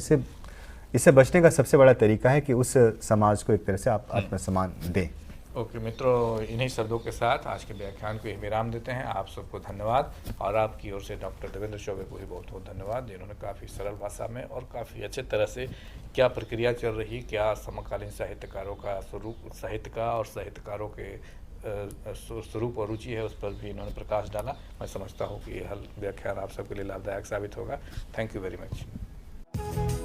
इससे बचने का सबसे बड़ा तरीका है कि उस समाज को एक तरह से आप आत्मसम्मान दें। ओके मित्रों, इन्हीं शब्दों के साथ आज के व्याख्यान को विराम देते हैं। आप सबको धन्यवाद, और आपकी ओर से डॉक्टर देवेंद्र चौबे को भी बहुत बहुत धन्यवाद, जिन्होंने काफ़ी सरल भाषा में और काफ़ी अच्छे तरह से क्या प्रक्रिया चल रही, क्या समकालीन साहित्यकारों का स्वरूप, साहित्य का और साहित्यकारों के स्वरूप और रुचि है, उस पर भी इन्होंने प्रकाश डाला। मैं समझता हूँ कि यह व्याख्यान आप सबके लिए लाभदायक साबित होगा। Thank you very much.